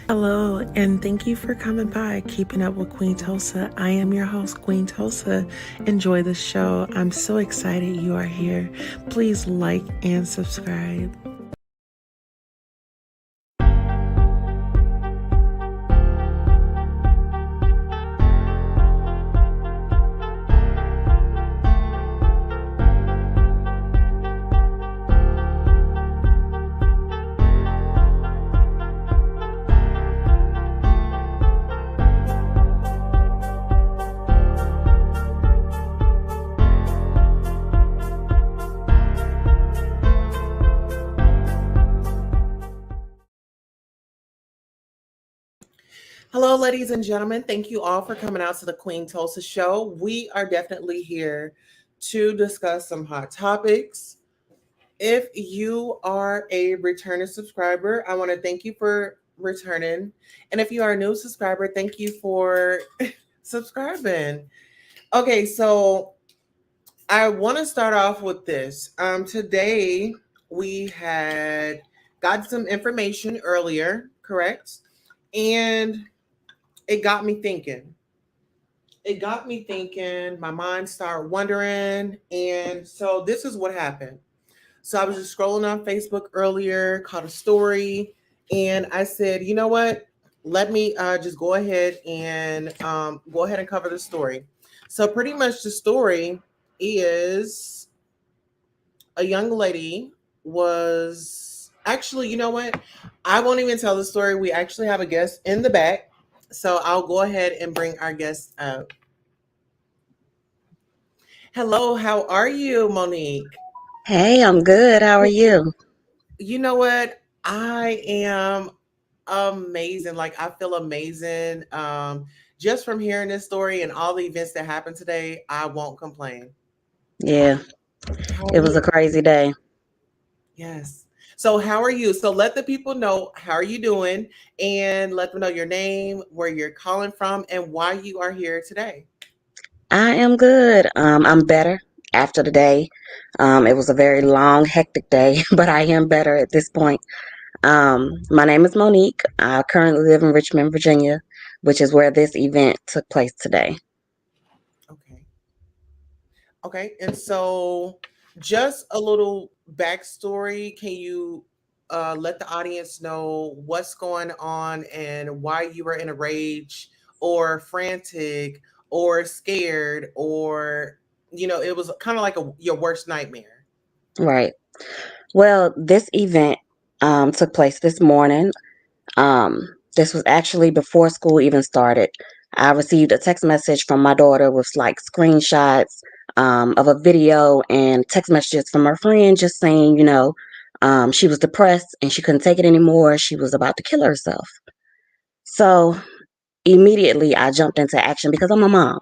Hello, and thank you for coming by, Keeping Up with Queen Tulsa. I am your host, Queen Tulsa. Enjoy the show. I'm so excited you are here. Please like and subscribe. Hello, ladies and gentlemen. Thank you all for coming out to the Queen Tulsa Show. We are definitely here to discuss some hot topics. If you are a returning subscriber, I want to thank you for returning. And if you are a new subscriber, thank you for subscribing. Okay, so I want to start off with this. Today we had got some information earlier, correct? And it got me thinking. My mind started wondering. And so this is what happened. So I was just scrolling on Facebook earlier, caught a story, and I said, you know what? Let me just go ahead and cover the story. So pretty much the story is a young lady was actually, you know what? I won't even tell the story. We actually have a guest in the back. So I'll go ahead and bring our guest up. Hello, how are you, Monique? Hey, I'm good. How are you? You know what? I am amazing. Like I feel amazing. Just from hearing this story and all the events that happened today, I won't complain. Yeah, How are it was a you? crazy day. Yes. So how are you? So let the people know how are you doing and let them know your name, where you're calling from, and why you are here today. I am good. I'm better after the day. It was a very long, hectic day, but I am better at this point. My name is Monique. I currently live in Richmond, Virginia, which is where this event took place today. Okay. Okay. And so just a little backstory. Can you let the audience know what's going on and why you were in a rage or frantic or scared or, it was kind of like your worst nightmare? Right. Well, this event took place this morning. Um, this was actually before school even started. I received a text message from my daughter with like screenshots of a video and text messages from her friend just saying, she was depressed and she couldn't take it anymore. She was about to kill herself. So immediately I jumped into action because I'm a mom.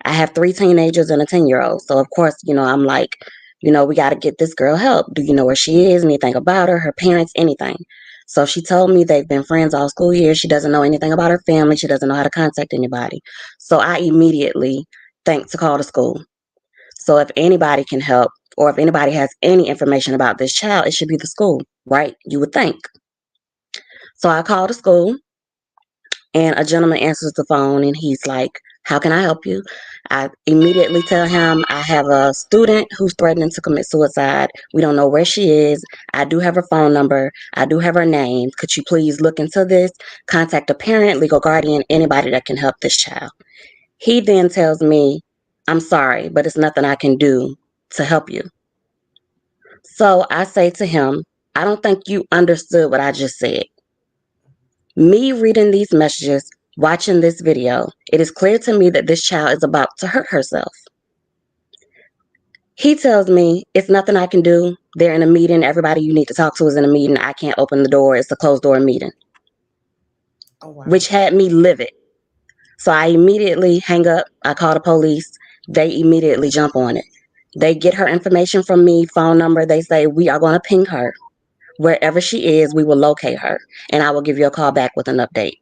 I have three teenagers and a 10-year-old. So, of course, I'm like, we got to get this girl help. Do you know where she is? Anything about her, her parents, anything? So she told me they've been friends all school year. She doesn't know anything about her family. She doesn't know how to contact anybody. So I immediately think to call the school. So if anybody can help or if anybody has any information about this child, it should be the school, right? You would think. So I called the school and a gentleman answers the phone and he's like, how can I help you? I immediately tell him I have a student who's threatening to commit suicide. We don't know where she is. I do have her phone number. I do have her name. Could you please look into this? Contact a parent, legal guardian, anybody that can help this child. He then tells me, I'm sorry, but it's nothing I can do to help you. So I say to him, I don't think you understood what I just said. Me reading these messages, watching this video, it is clear to me that this child is about to hurt herself. He tells me it's nothing I can do. They're in a meeting. Everybody you need to talk to is in a meeting. I can't open the door. It's a closed door meeting, Oh, wow. which had me livid. So I immediately hang up. I call the police. They immediately jump on it. They get her information from me, phone number. They say, we are going to ping her. Wherever she is, we will locate her. And I will give you a call back with an update.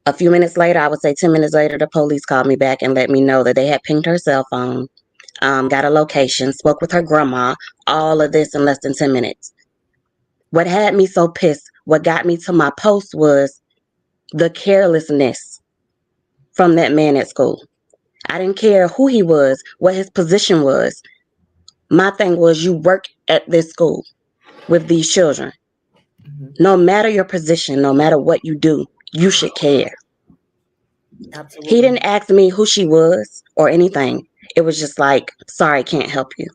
A few minutes later, I would say 10 minutes later, the police called me back and let me know that they had pinged her cell phone, got a location, spoke with her grandma, all of this in less than 10 minutes. What had me so pissed, what got me to my post was the carelessness from that man at school. I didn't care who he was, what his position was. My thing was, you work at this school with these children. Mhm. No matter your position, no matter what you do, you should care. He Absolutely. didn't ask me who she was or anything. It was just like, sorry, can't help you.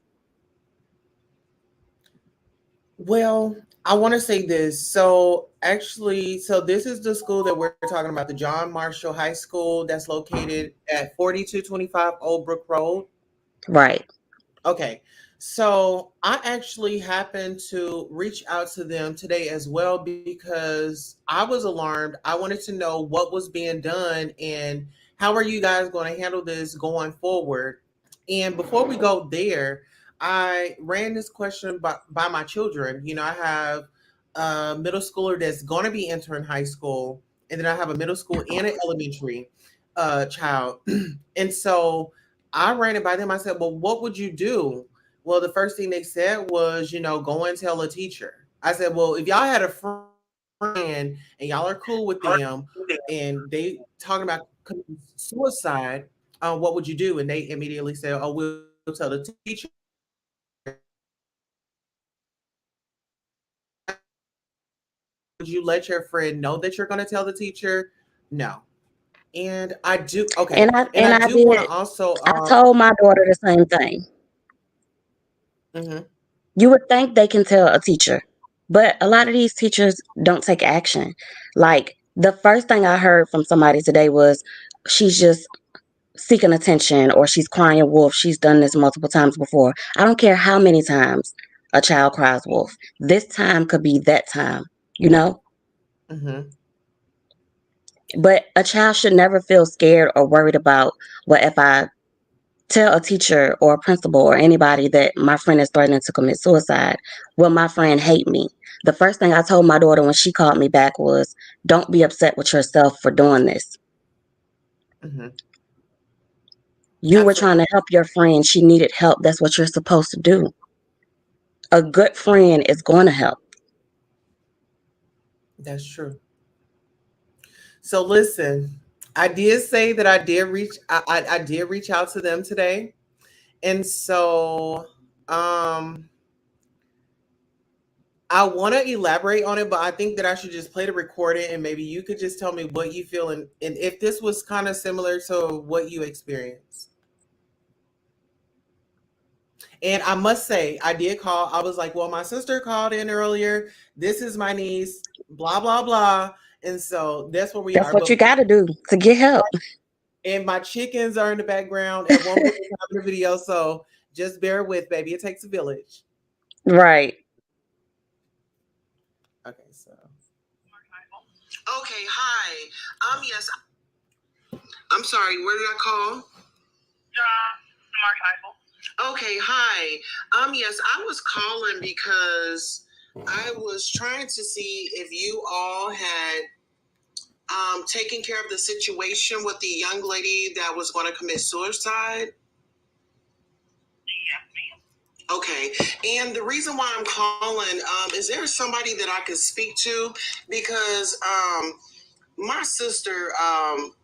Well, I want to say this. So, actually, so this is the school that we're talking about, the John Marshall High School that's located at 4225 Old Brook Road. Right. Okay. So I actually happened to reach out to them today as well because I was alarmed. I wanted to know what was being done and how are you guys going to handle this going forward. And before we go there, I ran this question by my children. You know, I have a middle schooler that's going to be entering high school, and then I have a middle school and an elementary child. And so I ran it by them. I said, well, what would you do? Well, the first thing they said was, go and tell a teacher. I said, well, if y'all had a friend and y'all are cool with them and they talking about committing suicide, what would you do? And they immediately said, oh, we'll tell the teacher. Would you let your friend know that you're going to tell the teacher? No. And I do, okay. And And I I do want to did. also, I told my daughter the same thing. mhm, You would think they can tell a teacher, but a lot of these teachers don't take action. Like the first thing I heard from somebody today was she's just seeking attention or she's crying wolf. She's done this multiple times before. I don't care how many times a child cries wolf. This time could be that time, you know? mhm. But a child should never feel scared or worried about what if I tell a teacher or a principal or anybody that my friend is threatening to commit suicide, will my friend hate me? The first thing I told my daughter when she called me back was, don't be upset with yourself for doing this. Mhm. You were trying Absolutely. to help your friend. She needed help. That's what you're supposed to do. A good friend is going to help. That's true. So listen, I did say that I did reach out to them today. And so um I want to elaborate on it, but I think that I should just play the recording and maybe you could just tell me what you feel and if this was kind of similar to what you experienced. And I must say, I did call. I was like, well, my sister called in earlier. This is my niece, blah, blah, blah. And so that's where we That's are. what But you got to do to get help. and my chickens are in the background at one point in time in the video. So just bear with, baby. It takes a village. Right. Okay, so. Okay, hi. Yes. I'm sorry. Where did I call? Okay, hi. Yes, I was calling because I was trying to see if you all had taken care of the situation with the young lady that was going to commit suicide. Okay, and the reason why I'm calling is there somebody that I could speak to because my sister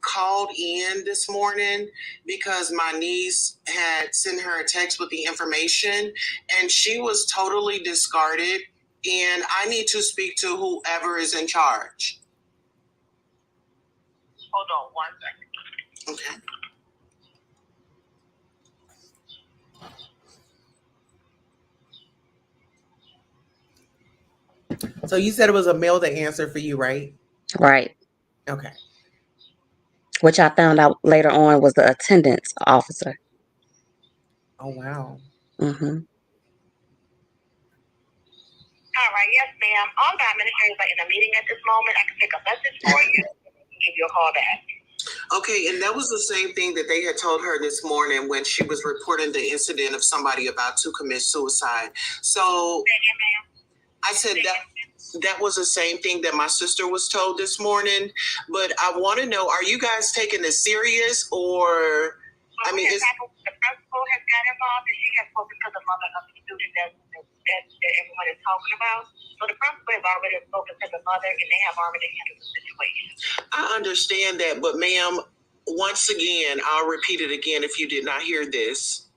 called in this morning because my niece had sent her a text with the information and she was totally discarded and I need to speak to whoever is in charge. Hold on one second. Okay. So you said it was a male that answered for you, right? Right. Okay. Which I found out later on was the attendance officer. Oh wow. Hmm. All right, yes, ma'am. All the administrators are in a meeting at this moment. I can take a message for you and give you a call back. Okay, and that was the same thing that they had told her this morning when she was reporting the incident of somebody about to commit suicide. So I said that was the same thing that my sister was told this morning. But I want to know, are you guys taking this serious or? I mean, the principal has got involved and she has spoken to the mother of the student that everyone is talking about. So the principal has already spoken to the mother, and they have already handled the situation. I understand that, but ma'am, once again, I'll repeat it again if you did not hear this.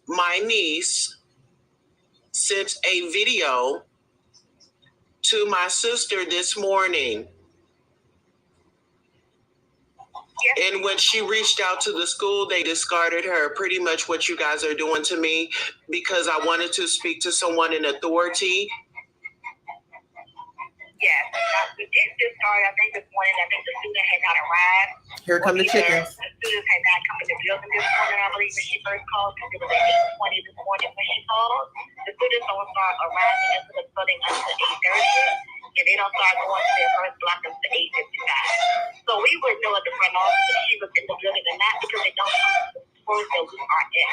My niece sent a video to my sister this morning. Yes. And when she reached out to the school, they discarded her. Pretty much what you guys are doing to me, because I wanted to speak to someone in authority. Yes, we did discard. I think this morning. I think the student had not arrived. Here come the chickens. The students had not come in the building this morning, I believe, when she first called, because it was at 8:20 this morning when she called. The students don't start arriving into the building until 8:30, and they don't start going to their first block until 8:55. So we would know at the front office if she was in the building or not, because they don't come to the schools that we are in.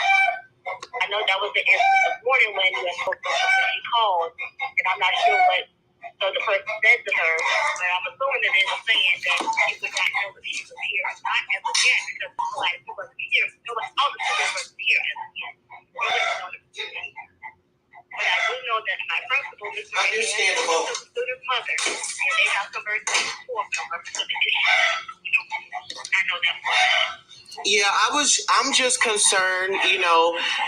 I know that was the instance this morning when she called, and I'm not sure what the person said to her, but I'm assuming that they were saying that she would not know if she was here or not as of yet, because like she wasn't here. All the students wasn't here as of yet. But I do know that my principal is the student's mother, and they have conversations for the issue. I know that. Yeah, I'm just concerned,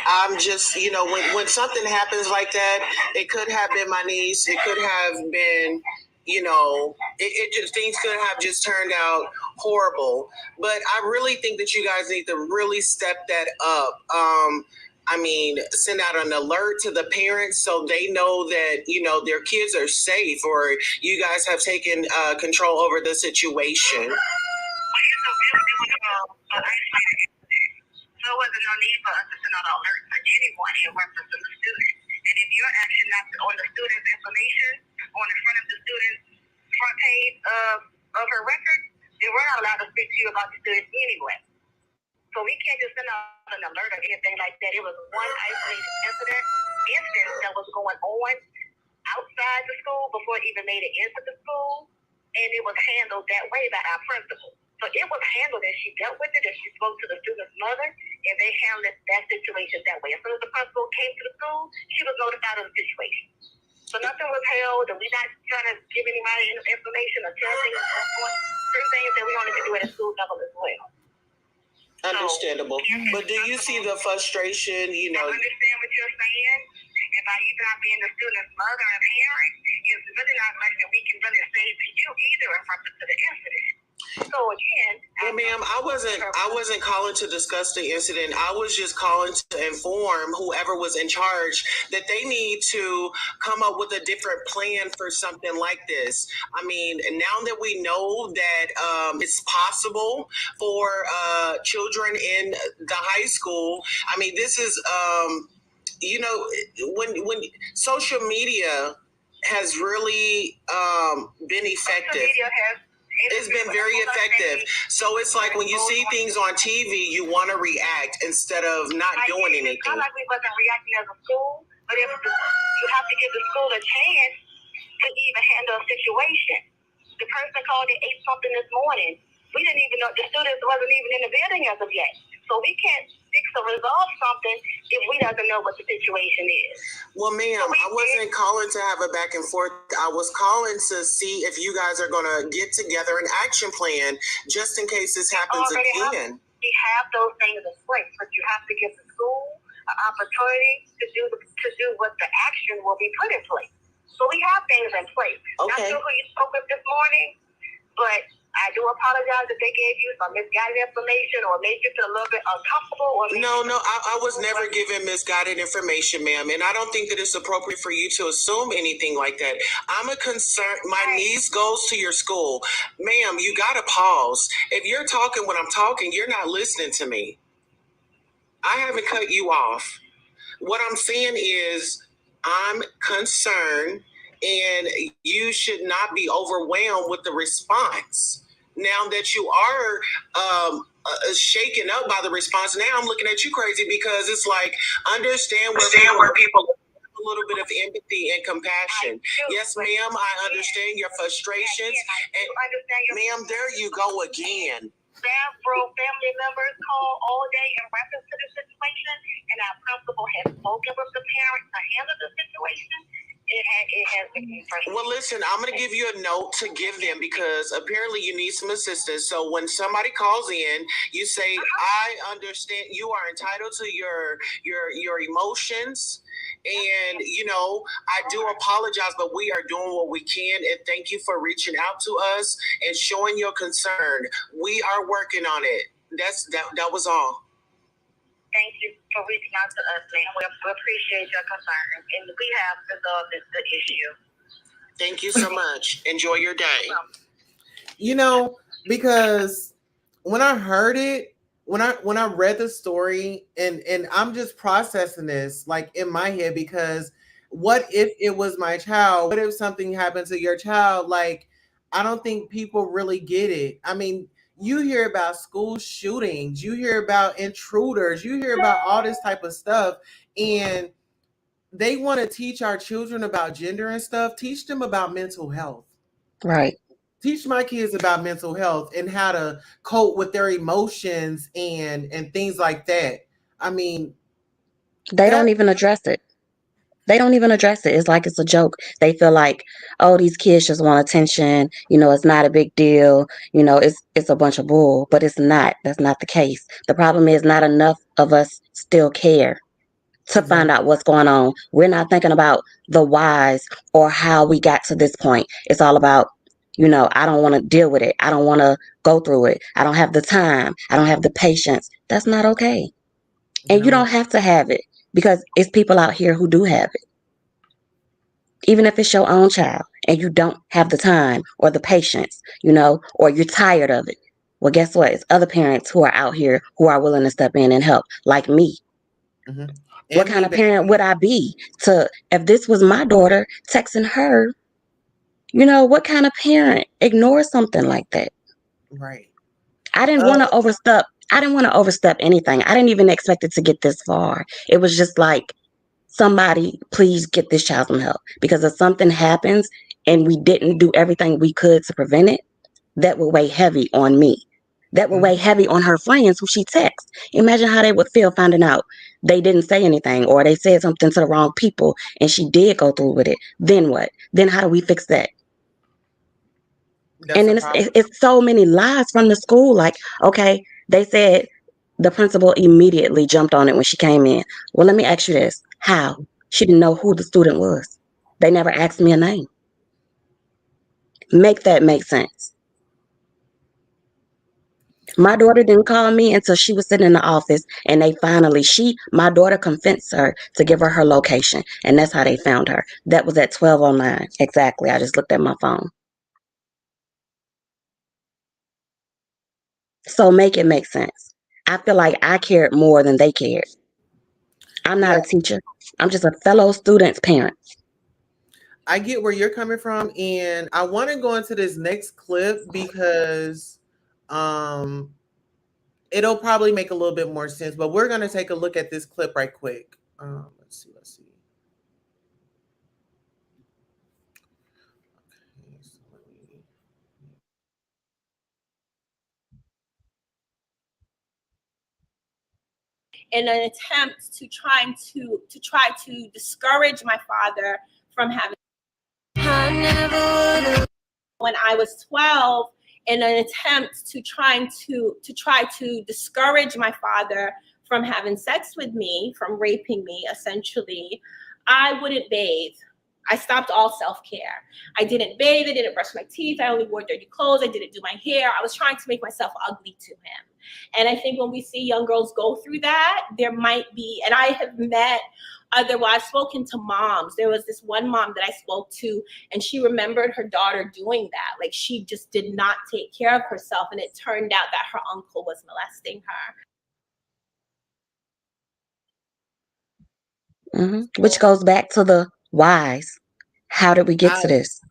I'm just, when something happens like that, it could have been my niece, it could have been, it just, things could have just turned out horrible. But I really think that you guys need to really step that up. Send out an alert to the parents so they know that, their kids are safe, or you guys have taken control over the situation. So there wasn't no need for us to send out an alert to anyone in reference to the student. And if you're actually not on the student's information, on the front of the student's front page of her record, then we're not allowed to speak to you about the student anyway. So we can't just send out an alert or anything like that. It was one isolated instance that was going on outside the school before it even made it into the school, and it was handled that way by our principal. So it was handled, and she dealt with it, and she spoke to the student's mother, and they handled that situation that way. As soon as the principal came to the school, she was notified of the situation. So nothing was held, and we're not trying to give anybody information or tell things. Certain things that we only can do at a school level as well. Understandable. But do you see the frustration, I understand what you're saying. And by you not being the student's mother and parent, it's really not much that we can really say to you either in reference to the incident. So again, well, ma'am, I wasn't calling to discuss the incident. I was just calling to inform whoever was in charge that they need to come up with a different plan for something like this. Now that we know that it's possible for children in the high school, this is when social media has really been effective. It's been very effective. So it's like when you see things on TV, you want to react instead of not doing anything. It's not like we wasn't reacting as a school, but you have to give the school a chance to even handle a situation. The person called at 8-something this morning. We didn't even know, the students wasn't even in the building as of yet. So we can't fix or resolve something if we doesn't know what the situation is. Well, ma'am, I wasn't calling to have a back and forth. I was calling to see if you guys are going to get together an action plan just in case this happens again. We have those things in place, but you have to give the school an opportunity to do what the action will be put in place. So we have things in place. Okay. Not sure who you spoke with this morning, but I do apologize if they gave you some misguided information or made you feel a little bit uncomfortable. No, I was never given misguided information, ma'am, and I don't think that it's appropriate for you to assume anything like that. I'm a concern. My niece goes to your school. Ma'am, you got to pause. If you're talking when I'm talking, you're not listening to me. I haven't cut you off. What I'm saying is I'm concerned, and you should not be overwhelmed with the response. Now that you are shaken up by the response, now I'm looking at you crazy, because it's like, understand where people a little bit of empathy and compassion. Yes, ma'am, I understand your frustrations. And ma'am, there you go again. Several family members call all day in reference to the situation, and our principal has spoken with the parents to handle the situation. it has been frustrating. Well, listen, I'm going to give you a note to give them because apparently you need some assistance. So when somebody calls in, you say, I understand you are entitled to your emotions. And, you know, I do apologize, but we are doing what we can. And thank you for reaching out to us and showing your concern. We are working on it. That was all. Thank you for reaching out to us, ma'am. We appreciate your concern, and we have resolved the issue. Thank you so much. Enjoy your day. You know, because when I heard it, when I read the story, and I'm just processing this like in my head, because what if it was my child? What if something happened to your child? Like, I don't think people really get it. I mean, you hear about school shootings, you hear about intruders, you hear about all this type of stuff, and they want to teach our children about gender and stuff. Teach them about mental health. Right. Teach my kids about mental health and how to cope with their emotions and things like that. I mean, They that don't even address it. They don't even address it. It's like it's a joke. They feel like, oh, these kids just want attention. You know, it's not a big deal. You know, it's a bunch of bull, but it's not. That's not the case. The problem is not enough of us still care to find exactly. out what's going on. We're not thinking about the whys or how we got to this point. It's all about, you know, I don't want to deal with it. I don't want to go through it. I don't have the time. I don't have the patience. That's not okay. And you No. don't have to have it because it's people out here who do have it. Even if it's your own child and you don't have the time or the patience, you know, or you're tired of it. Well, guess what? It's other parents who are out here who are willing to step in and help, like me. Mm-hmm. What kind of parent would I be to, if this was my daughter texting her, you know, what kind of parent ignores something like that? Right. I didn't want to overstep. I didn't want to overstep anything. I didn't even expect it to get this far. It was just like, somebody please get this child some help, because if something happens and we didn't do everything we could to prevent it, that would weigh heavy on me. That would weigh heavy on her friends who she texts. Imagine how they would feel finding out they didn't say anything or they said something to the wrong people and she did go through with it. Then what? Then how do we fix that? That's And a then problem. it's so many lies from the school. Like, okay, they said the principal immediately jumped on it when she came in. Well, let me ask you this. How? She didn't know who the student was. They never asked me a name. Make that make sense. My daughter didn't call me until she was sitting in the office and they finally, my daughter convinced her to give her location. And that's how they found her. That was at 12:09. Exactly. I just looked at my phone. So make it make sense. I feel like I cared more than they cared. I'm not Yeah, a teacher. I'm just a fellow student's parent. I get where you're coming from, and I want to go into this next clip because um it'll probably make a little bit more sense. But we're gonna take a look at this clip right quick. Let's see. Okay, so let me- in an attempt to try to discourage my father from having. When I was 12, in an attempt to try to discourage my father from having sex with me, from raping me, essentially, I wouldn't bathe. I stopped all self-care. I didn't bathe, I didn't brush my teeth, I only wore dirty clothes, I didn't do my hair. I was trying to make myself ugly to him. And I think when we see young girls go through that, there might be, and I have met I've spoken to moms. There was this one mom that I spoke to, and she remembered her daughter doing that. Like, she just did not take care of herself, and it turned out that her uncle was molesting her. Which goes back to the whys. How did we get to this?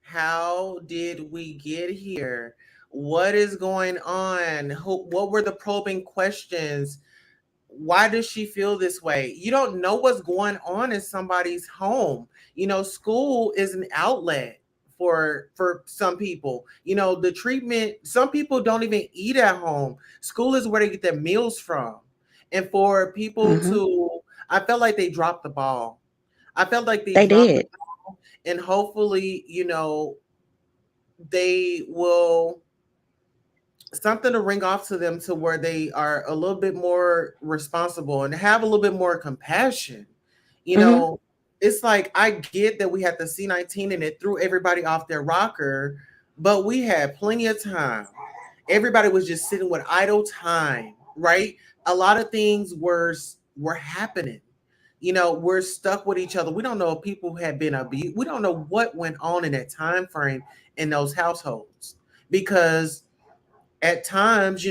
How did we get here? What is going on? What were the probing questions? Why does she feel this way? You don't know what's going on in somebody's home. You know, school is an outlet for some people. You know, the treatment, some people don't even eat at home. School is where they get their meals from. And for people Mm-hmm. to, I felt like they dropped the ball. I felt like they They dropped the did. ball, and hopefully, they will something to ring off to them to where they are a little bit more responsible and have a little bit more compassion. You Hmm. know, it's like I get that we had the C-19 and it threw everybody off their rocker, but we had plenty of time. Everybody was just sitting with idle time, right? A lot of things were happening. We're stuck with each other. We don't know if people had been abused. We don't know what went on in that time frame in those households because at times,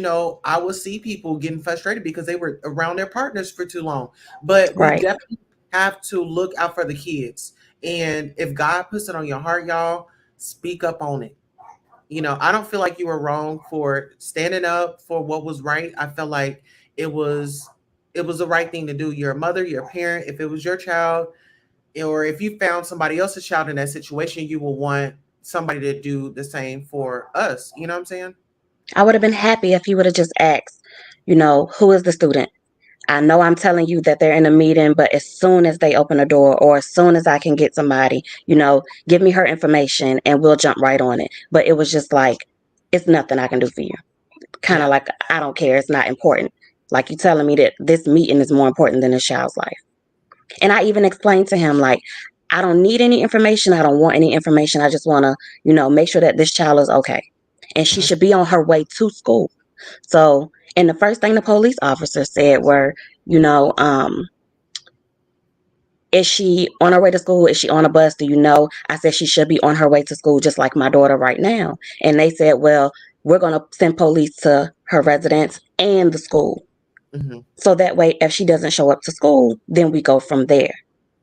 I would see people getting frustrated because they were around their partners for too long. But we Right. definitely have to look out for the kids. And if God puts it on your heart, y'all, speak up on it. I don't feel like you were wrong for standing up for what was right. I felt like it was it was the right thing to do. You're a mother, you're a parent. If it was your child, or if you found somebody else's child in that situation, you will want somebody to do the same for us. You know what I'm saying? I would have been happy if you would have just asked, who is the student? I know I'm telling you that they're in a meeting, but as soon as they open a door or as soon as I can get somebody, give me her information and we'll jump right on it. But it was just like, it's nothing I can do for you. Kind of Yeah. like, I don't care. It's not important. Like you telling me that this meeting is more important than this child's life. And I even explained to him, like, I don't need any information. I don't want any information. I just want to, make sure that this child is okay. And she Mhm. should be on her way to school. So, and the first thing the police officer said were, you know, is she on her way to school? Is she on a bus? Do you know? I said she should be on her way to school, just like my daughter right now. And they said, well, we're going to send police to her residence and the school. Mhm. So that way, if she doesn't show up to school, then we go from there.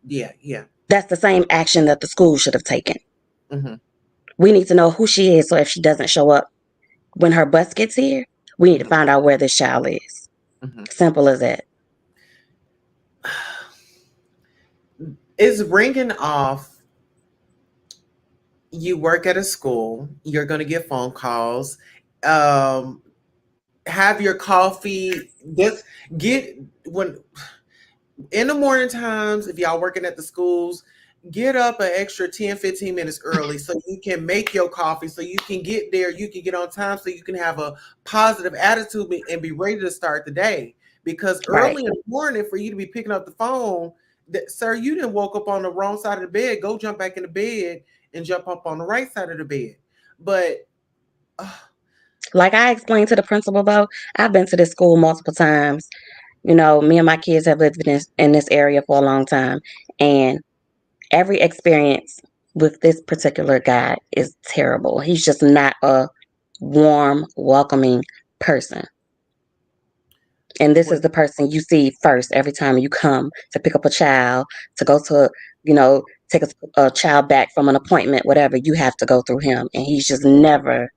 Yeah, yeah. That's the same action that the school should have taken. Mhm. We need to know who she is. So if she doesn't show up when her bus gets here, we need to Mhm. find out where this child is. Mhm. Simple as that. It's ringing off. You work at a school, you're going to get phone calls. Um, have your coffee. Get when in the morning times, if y'all working at the schools, get up an extra 10, 15 minutes early so you can make your coffee, so you can get there, you can get on time, so you can have a positive attitude and be ready to start the day. Because Right. early in the morning, for you to be picking up the phone, sir, you didn't woke up on the wrong side of the bed. Go jump back in the bed and jump up on the right side of the bed. But uh, Like I explained to the principal, though, I've been to this school multiple times. Me and my kids have lived in this area for a long time. And every experience with this particular guy is terrible. He's just not a warm, welcoming person. And this is what the person you see first every time you come to pick up a child, to go to, you know, take a child back from an appointment, whatever. You have to go through him. And he's just never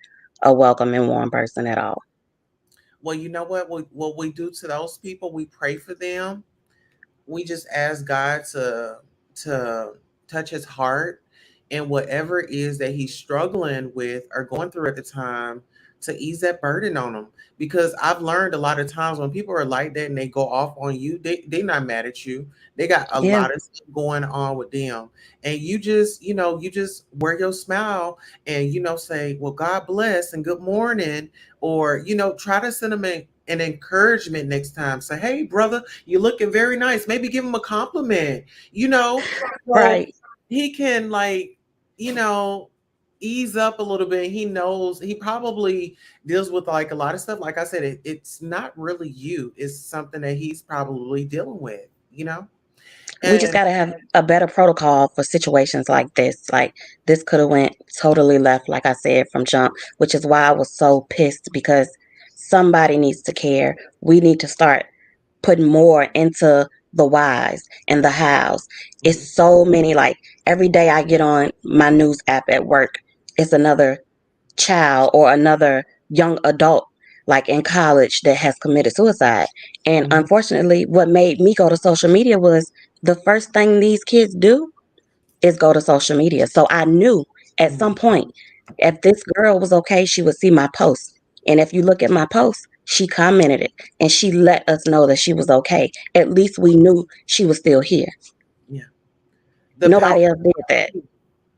a welcoming, warm person at all. well, you know what we do to those people, we pray for them. We just ask God to touch his heart and whatever it is that he's struggling with or going through at the time, to ease that burden on him. Because I've learned a lot of times when people are like that and they go off on you, they're not mad at you. They got a Yeah. lot of stuff going on with them. And you just wear your smile and say, well, God bless and good morning. Or try to send them an encouragement next time. Say, hey brother, you're looking very nice. Maybe give him a compliment, so Right. he can, like, you know, ease up a little bit. He knows he probably deals with like a lot of stuff. Like I said, it's not really you. It's something that he's probably dealing with. We just And got to have a better protocol for situations like this. Like this could have went totally left, like I said, from jump, which is why I was so pissed because somebody needs to care. We need to start putting more into the whys and the hows. mhm, It's so many, like every day I get on my news app at work, it's another child or another young adult like in college that has committed suicide. And mhm, unfortunately, what made me go to social media was the first thing these kids do is go to social media. So I knew at some mhm, point if this girl was okay, she would see my post. And if you look at my post, she commented it and she let us know that she was okay. At least we knew she was still here. yeah. The power, Nobody else did that.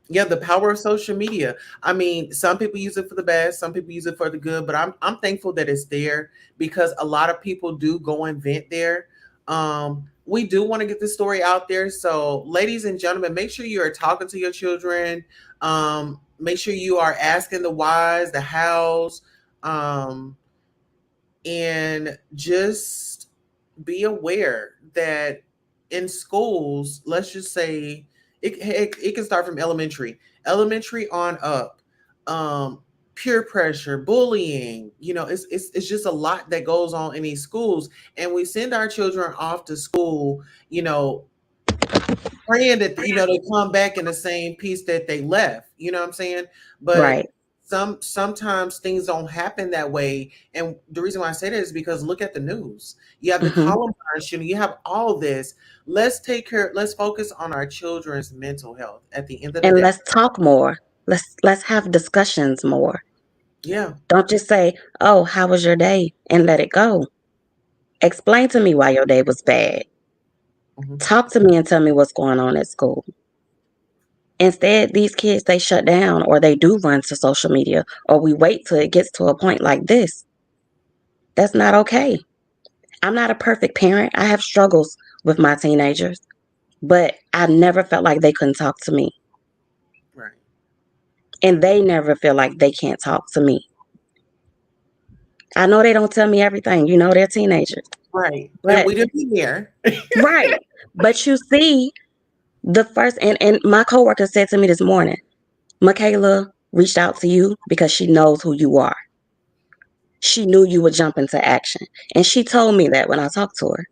yeah, the power of social media. I mean, some people use it for the best, some people use it for the good, but I'm thankful that it's there because a lot of people do go and vent there. We do want to get the story out there. So, ladies and gentlemen, make sure you are talking to your children. Make sure you are asking the whys, the hows, um, and just be aware that in schools, let's just say it can start from elementary on up. Um, Peer pressure, bullying, it's just a lot that goes on in these schools, and we send our children off to school, you know, praying that they come back in the same piece that they left. You know what I'm saying? But Right. sometimes things don't happen that way, and the reason why I say that is because look at the news. You have the Hmm. Columbine shooting. You have all this. Let's take care. Let's focus on our children's mental health. At the end of the And day, let's talk more. Let's have discussions more. yeah, Don't just say, "Oh, how was your day?" and let it go. Explain to me why your day was bad. hmm, Talk to me and tell me what's going on at school. Instead, these kids, they shut down or they do run to social media or we wait till it gets to a point like this. That's not okay. I'm not a perfect parent. I have struggles with my teenagers, but I never felt like they couldn't talk to me. right, And they never feel like they can't talk to me. I know they don't tell me everything. They're teenagers. right, and But we didn't be there. right. But you see, the first and my coworker said to me this morning, Michaela reached out to you because she knows who you are. She knew you would jump into action. And she told me that when I talked to her.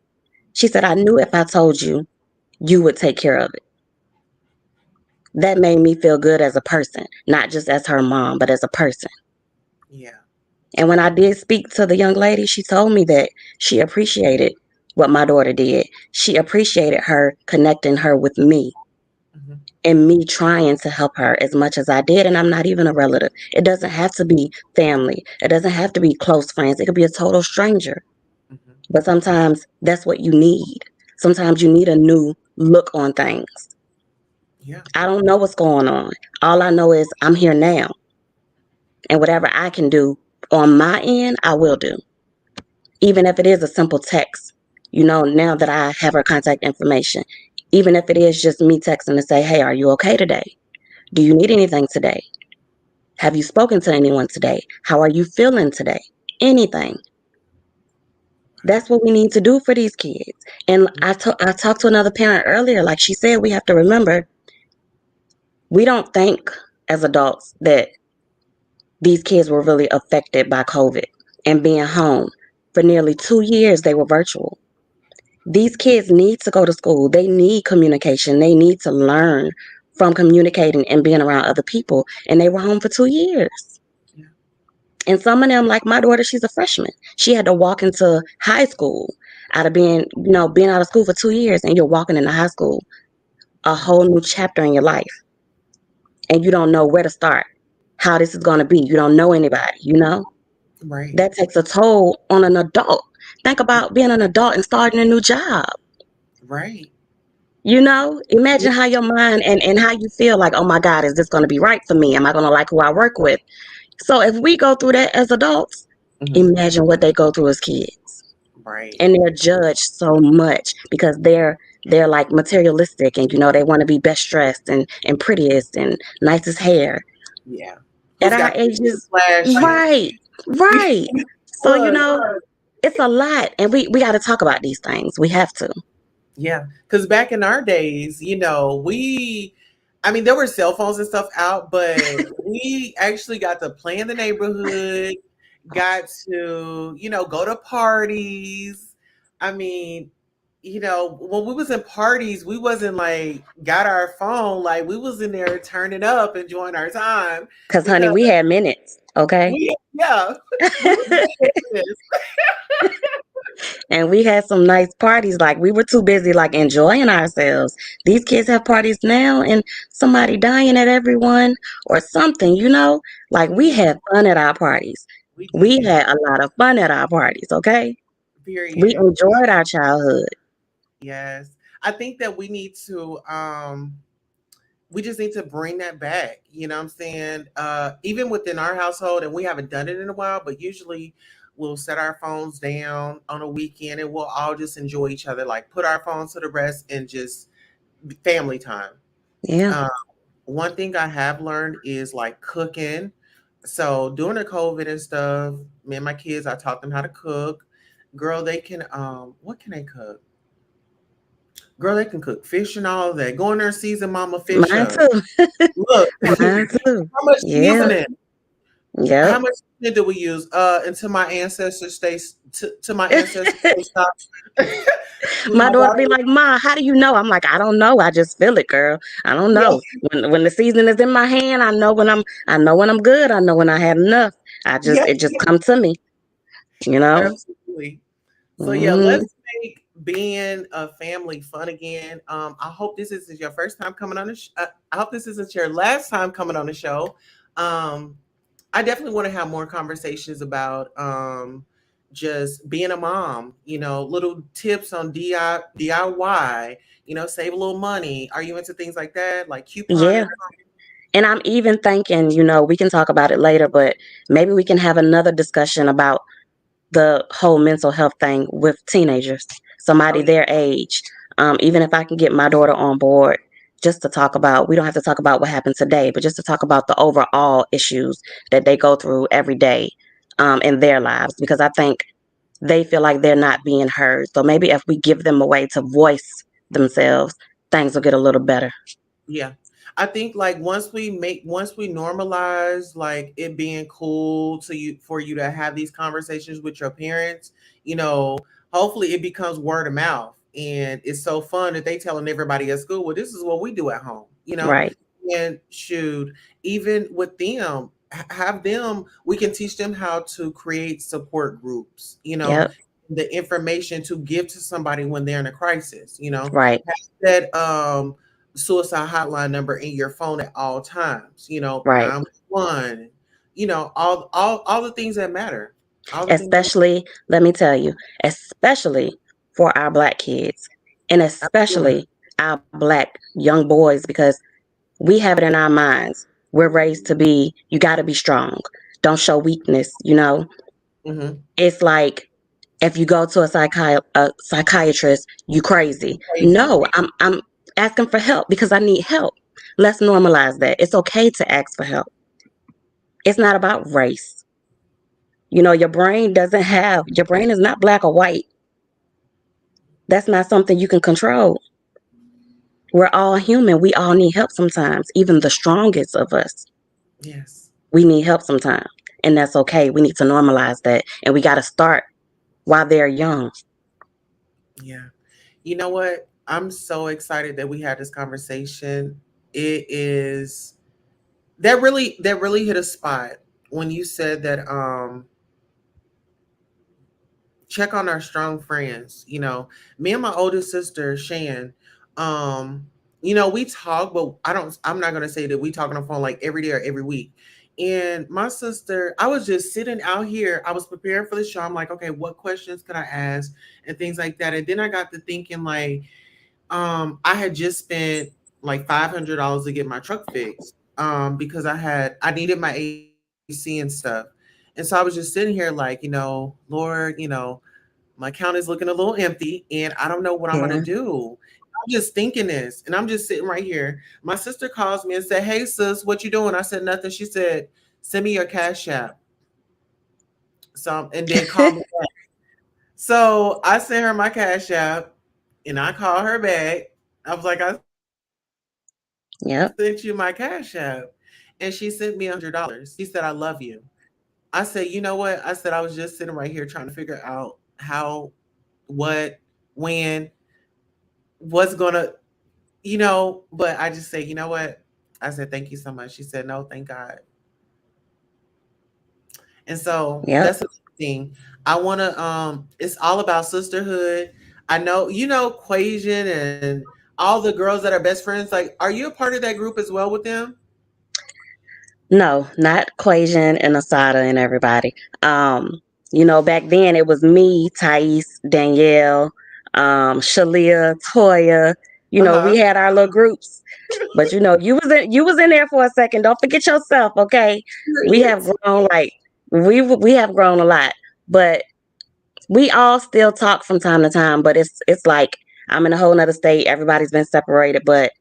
She said, I knew if I told you, you would take care of it. That made me feel good as a person, not just as her mom, but as a person. Yeah, And when I did speak to the young lady, she told me that she appreciated what my daughter did. She appreciated her connecting her with me hmm, and me trying to help her as much as I did. And I'm not even a relative. It doesn't have to be family. It doesn't have to be close friends. It could be a total stranger. hmm, But sometimes that's what you need. Sometimes you need a new look on things. yeah, I don't know what's going on. All I know is I'm here now. And whatever I can do on my end, I will do. Even if it is a simple text, now that I have her contact information, even if it is just me texting to say, hey, are you okay today? Do you need anything today? Have you spoken to anyone today? How are you feeling today? Anything. That's what we need to do for these kids. And I talked to another parent earlier, like she said, we have to remember we don't think as adults that these kids were really affected by COVID and being home. For nearly 2 years, they were virtual. These kids need to go to school. They need communication. They need to learn from communicating and being around other people. And they were home for 2 years. yeah, And some of them, like my daughter, she's a freshman. She had to walk into high school out of being out of school for 2 years, and you're walking into high school, a whole new chapter in your life. And you don't know where to start, how this is going to be. You don't know anybody. right, That takes a toll on an adult. Think about being an adult and starting a new job. right. Imagine how your mind and how you feel like, oh my God, is this going to be right for me? Am I going to like who I work with? So if we go through that as adults, Hmm, imagine what they go through as kids. right. And they're judged so much because they're like materialistic and they want to be best dressed and prettiest and nicest hair. Yeah. At Who's our got the ages, flashes? right, right. So Look, it's a lot, and we got to talk about these things. We have to. yeah, because back in our days, I mean, there were cell phones and stuff out, but we actually got to play in the neighborhood, got to, go to parties. I mean, when we was in parties, we wasn't like got our phone, like we was in there turning up, enjoying our time Cause honey, because we had minutes, okay? yeah, we was doing this. And we had some nice parties. Like we were too busy like enjoying ourselves. These kids have parties now and somebody dying at everyone or something. Like we Yeah, had fun at our parties. we We did. had a lot of fun at our parties, okay? We Period. enjoyed our childhood. Yes. I think that we need to we just need to bring that back. You know what I'm saying? Even within our household, and we haven't done it in a while, but usually we'll set our phones down on a weekend and we'll all just enjoy each other, like put our phones to the rest and just family time. Yeah. Um, One thing I have learned is like cooking. So during the COVID and stuff, me and my kids, I taught them how to cook. Girl, they can what can they cook? Girl, they can cook fish and all of that. Go in there and season mama fish Mine up. too. Look, Mine too. how much Yeah. seasoning? How Yep. much seasoning do we use? Until my ancestors to my ancestors stay stopped. My My daughter daughter, be like, "Ma, how do you know?" I'm like, "I don't know. I just feel it, girl. I don't yeah, know. When the season is in my hand, I know when I'm good. I know when I had enough. yeah, It just come to me, you know." absolutely. So yeah, Hmm. let's make being a family fun again. I hope this isn't your first time coming on the. I hope this isn't your last time coming on the show. Um, I definitely want to have more conversations about just being a mom. You know, little tips on DIY. You know, save a little money. Are you into things like that, like couponing? Yeah. And I'm even thinking, we can talk about it later, but maybe we can have another discussion about the whole mental health thing with teenagers, Oh somebody yeah, their age. Even if I can get my daughter on board, just to talk about, we don't have to talk about what happened today, but just to talk about the overall issues that they go through every day in their lives, because I think they feel like they're not being heard. So maybe if we give them a way to voice themselves, things will get a little better. yeah. I think like once we normalize like it being cool to you for you to have these conversations with your parents, you know, hopefully it becomes word of mouth and it's so fun that they telling everybody at school, well, this is what we do at home, you know. Right. And shoot, even with them, have them, we can teach them how to create support groups, you know, Yep. the information to give to somebody when they're in a crisis, you know. Right. Have that suicide hotline number in your phone at all times, you know, Right. 911, you know, all the things that matter. All the things that Especially, let me tell you, especially for our black kids, and absolutely. especially our black young boys, because we have it in our minds. We're raised to be, you got to be strong. Don't show weakness. Mm-hmm. It's like if you go to a psychiatrist, you crazy. Crazy. No, I'm asking for help because I need help. Let's normalize that. It's okay to ask for help. It's not about race. Your brain is not black or white. That's not something you can control. We're all human. We all need help sometimes. Even the strongest of us, Yes. we need help sometimes. And that's okay. We need to normalize that. And we got to start while they're young. Yeah. You know what? I'm so excited that we had this conversation. It is that really hit a spot when you said that check on our strong friends. You know, me and my oldest sister, Shan, um, you know, we talk, but I'm not gonna say that we talk on the phone like every day or every week. And my sister, I was just sitting out here, I was preparing for the show. I'm like, okay, what questions could I ask and things like that. And then I got to thinking like, I had just spent like $500 to get my truck fixed. Because I needed my AC and stuff. And so I was just sitting here like, Lord, my account is looking a little empty and I don't know what I'm gonna Yeah. do. I'm just thinking this and I'm just sitting right here. My sister calls me and said, hey sis, what you doing? I said nothing. She said, send me your cash app. So and then call me back. So I sent her my cash app and I called her back. I was like, I sent you my cash app. And Yep. she sent me $100. She said, I love you. I said, you know what? I said, I was just sitting right here trying to figure out how, what, when, what's gonna, but I just say, you know what? I said, thank you so much. She said, no, thank God. And so Yep. that's the thing. I wanna it's all about sisterhood. I know Quasian and all the girls that are best friends. Like, are you a part of that group as well with them? No, not Quasian and Asada and everybody. Back then it was me, Thais, Danielle, Shalia, Toya. We Uh-huh. had our little groups. But you was in there for a second. Don't forget yourself, okay? We have grown like we have grown a lot, but we all still talk from time to time. But it's like I'm in a whole nother state. Everybody's been separated, but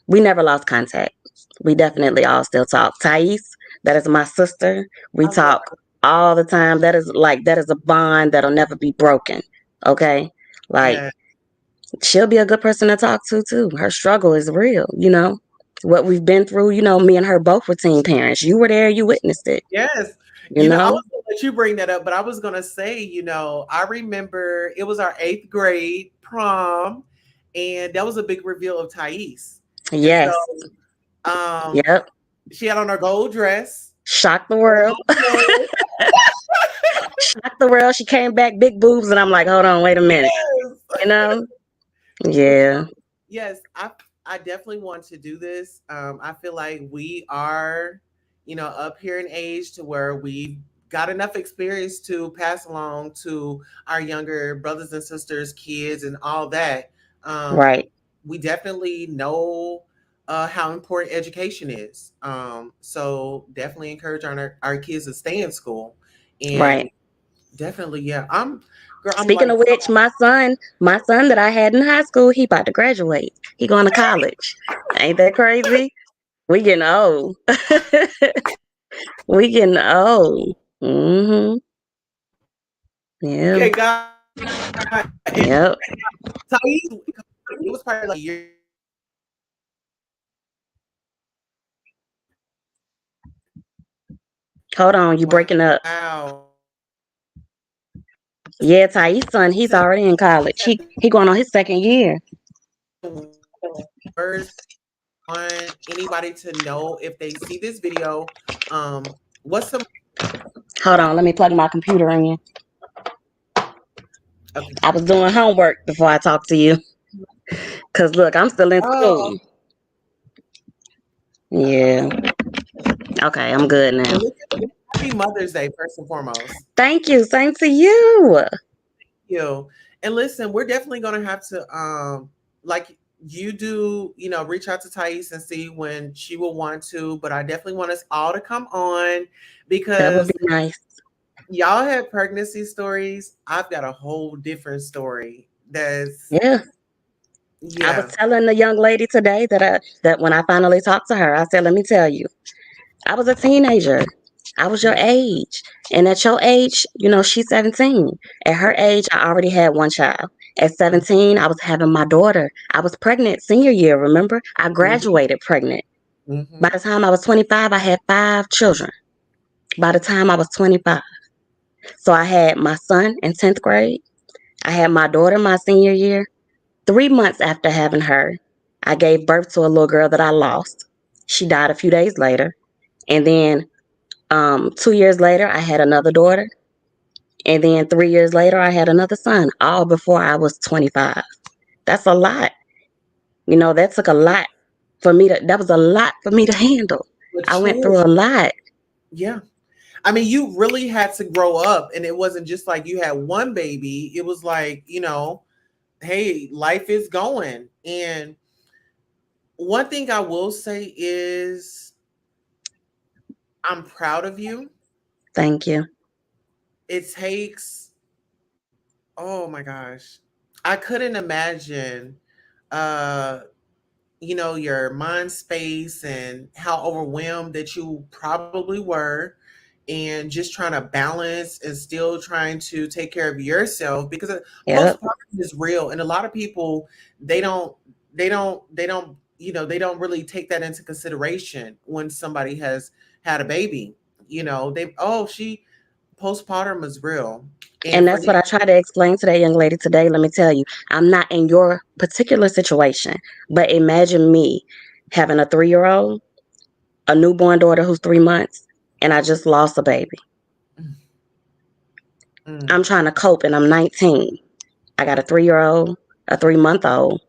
we never lost contact. We definitely all still talk. Thais, that is my sister. We I love talk all the time. That is a bond that'll never be broken. Okay, like that. she'll be a good person to talk to too. Her struggle is real, what we've been through. Me and her both were teen parents. You were there, you witnessed it, Yes. you I know? was gonna let you bring that up, but I was gonna say, I remember it was our 8th grade prom, and that was a big reveal of Thais. And so Yes. um Yep. she had on her gold dress. Shocked the world. Yes. Shocked the world. She came back big boobs and I'm like, hold on, wait a minute. You know? But Yeah. yes, I definitely want to do this. I feel like we are, up here in age to where we got enough experience to pass along to our younger brothers and sisters, kids, and all that. Um, Right. we definitely know how important education is. So definitely encourage our kids to stay in school, and Right. definitely, yeah. I'm Speaking like, of which, my son that I had in high school, he about to graduate. He going to college. Ain't that crazy? We getting old. We getting old. Mm-hmm. Yeah. okay, God, and Yep. Thais, it was probably like a year. Hold on, you breaking up. Wow. Yeah, Thais' son, he's already in college. He going on his second year. Words on anybody to know if they see this video. What's some Hold on, let me plug my computer in. okay? I was doing homework before I talked to you. Cause look, I'm still in Oh, school. Yeah. Okay, I'm good now. well, happy Mother's Day first and foremost. Thank you. Same to you. You and listen, we're definitely gonna have to like you do, reach out to Thais and see when she will want to. But I definitely want us all to come on That would be because nice. y'all had pregnancy stories. I've got a whole different story. That's Yeah. I was yeah. telling the young lady today that when I finally talked to her, I said, let me tell you, I was a teenager. I was your age. And at your age, she's 17. At her age, I already had one child. At 17, I was having my daughter. I was pregnant senior year, remember? I Mm-hmm. graduated pregnant. By Mm-hmm. the time I was 25, I had 5 children. By the time I was 25. So I had my son in 10th grade. I had my daughter my senior year. 3 months after having her, I gave birth to a little girl that I lost. She died a few days later. And then 2 years later, I had another daughter. And then 3 years later, I had another son, all before I was 25. That's a lot. That took a lot that was a lot for me to handle. I went Mature. through a lot. Yeah. I mean, you really had to grow up, and it wasn't just like you had one baby. It was like, hey, life is going. And one thing I will say is I'm proud of you. Thank you. It takes, oh my gosh, I couldn't imagine, uh, your mind space and how overwhelmed that you probably were, and just trying to balance and still trying to take care of yourself because Yep. postpartum is real, and a lot of people they don't really take that into consideration when somebody has had a baby. They she postpartum is real, and And for that's what I try to explain to that young lady today. Let me tell you, I'm not in your particular situation, but imagine me having a 3-year-old, a newborn daughter who's 3 months, and I just lost a baby. mm, I'm trying to cope, and I'm 19. I got a 3-year-old, a 3-month-old,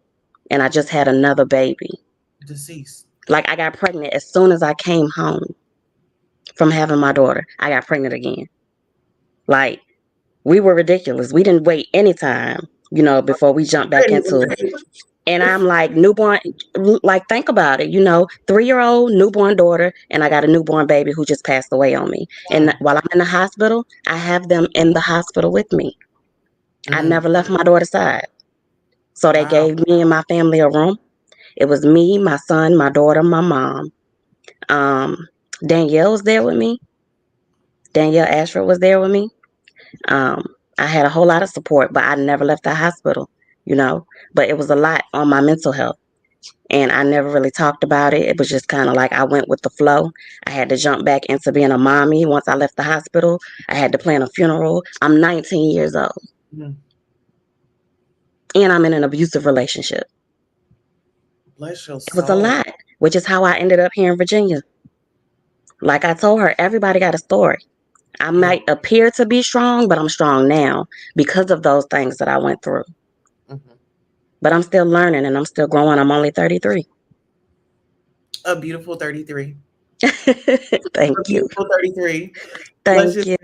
and I just had another baby. deceased. Like, I got pregnant as soon as I came home from having my daughter. I got pregnant again. Like, we were ridiculous. We didn't wait any time, before we jumped back into it. And I'm like, newborn, like, think about it, 3-year-old newborn daughter, and I got a newborn baby who just passed away on me. And while I'm in the hospital, I have them in the hospital with me. I Mm, never left my daughter's side. So they wow. gave me and my family a room. It was me, my son, my daughter, my mom. Um, Danielle was there with me. Danielle Ashford was there with me. Um, I had a whole lot of support, but I never left the hospital, you know. But it was a lot on my mental health. And I never really talked about it. It was just kind of like I went with the flow. I had to jump back into being a mommy once I left the hospital. I had to plan a funeral. I'm 19 years old Mm. and I'm in an abusive relationship. Bless your It was a soul. lot, which is how I ended up here in Virginia. Like I told her, everybody got a story. I Yeah. might appear to be strong, but I'm strong now because of those things that I went through. Mhm. But I'm still learning and I'm still growing. I'm only 33. A beautiful 33. Thank A you. beautiful 33. Let's Thank just, you.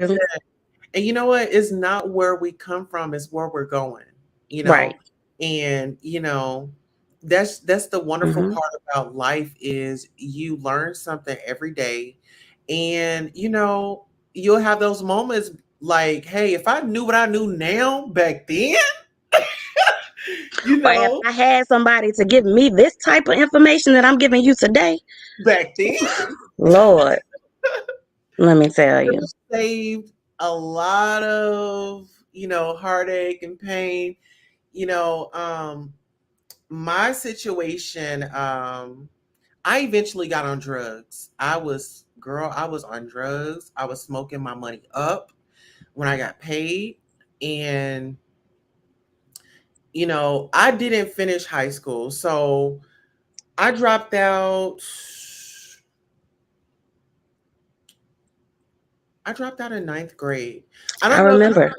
and you know what? It's not where we come from, it's where we're going, you Right. know? And, that's the wonderful Hmm. part about life is you learn something every day. And, you'll have those moments like, hey, if I knew what I knew now back then, you Or if know, I had somebody to give me this type of information that I'm giving you today, back then, Lord, let me tell it you. would've saved a lot of, heartache and pain, you know, my situation, I eventually got on drugs. I was on drugs. I was smoking my money up when I got paid. And, I didn't finish high school. So I dropped out. I dropped out in ninth grade. I I don't know if remember.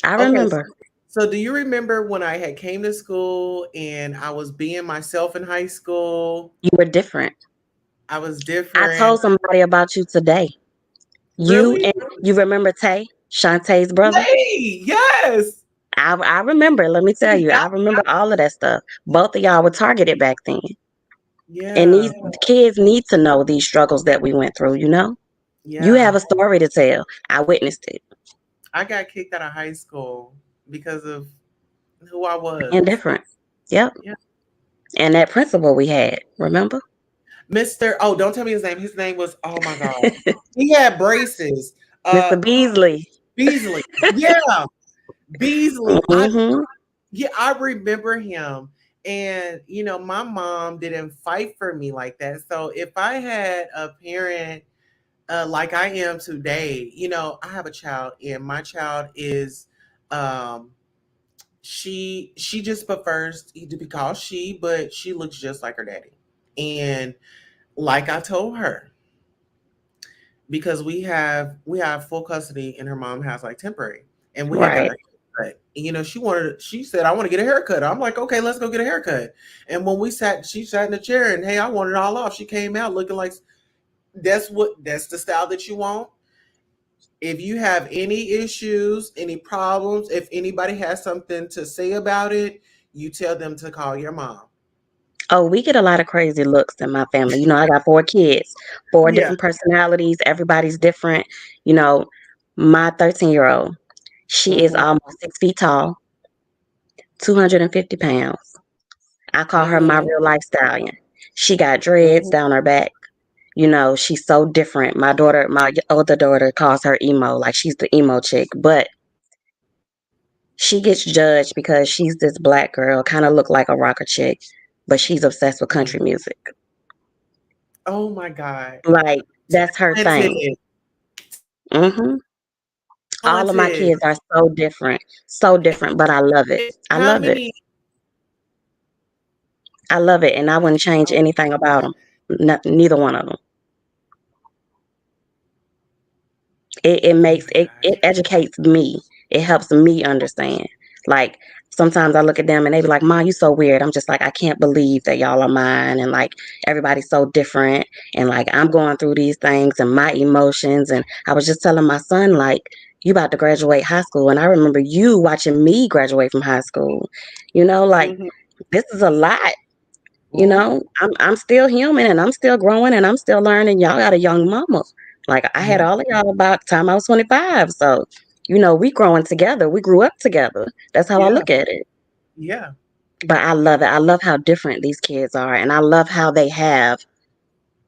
I okay. remember. So do you remember when I had came to school and I was being myself in high school? You were different. I was I different. told somebody about you today. You Really? and you remember Tay, Shantae's brother? Hey, yes. I remember. Let me tell you, I remember all of that stuff. Both of y'all were targeted back then. And Yeah. these kids need to know these struggles that we went through, you know? You Yeah. have a story to tell. I witnessed it. I got kicked out of high school because of who I Being was. different. Yep. Yeah. And that principal we had, remember? Oh, don't tell me his name. His name was, oh my God. He had braces. Uh Mr. Beasley. Beasley. Yeah. Beasley. Hmm. I remember him. And my mom didn't fight for me like that. So if I had a parent like I am today, I have a child, and my child is um she just prefers to be called she, but she looks just like her daddy. And like I told her, because we have full custody and her mom has like temporary, and we had got Right. a haircut. She said, I want to get a haircut. I'm like, okay, let's go get a haircut. And when she sat in the chair and, hey, I want it all off. She came out looking like, that's the style that you want. If you have any issues, any problems, if anybody has something to say about it, you tell them to call your mom. Oh, we get a lot of crazy looks in my family. I got 4 kids, four Yeah. different personalities. Everybody's different. You know, my 13-year-old, she is Hmm. almost 6 feet tall, 250 pounds. I call her my Hmm. real life stallion. She got dreads Hmm. down her back. She's so different. My older daughter calls her emo, like she's the emo chick, but she gets judged because she's this black girl, kind of look like a rocker chick, but she's obsessed with country music. Oh my God. Like that's her Talented. thing. Hmm. All of my Talented. kids are so different, but I love it. I How love it. many? I love it, and I wouldn't change Oh anything about them. Neither one of them. It my makes it God. educates me. It helps me understand. Like sometimes I look at them and they be like, "Mom, you so weird." I'm just like, I can't believe that y'all are mine, and like everybody's so different, and like I'm going through these things and my emotions. And I was just telling my son like, "You about to graduate high school," and I remember you watching me graduate from high school. Like Mhm. this is a lot. You Mhm. know, I'm still human and I'm still growing and I'm still learning. Y'all got a young mama. Like I had Yeah. all of y'all about the time I was 25. So, we growing together. We grew up together. That's how I Yeah. look at it. Yeah. But I love it. I love how different these kids are, and I love how they have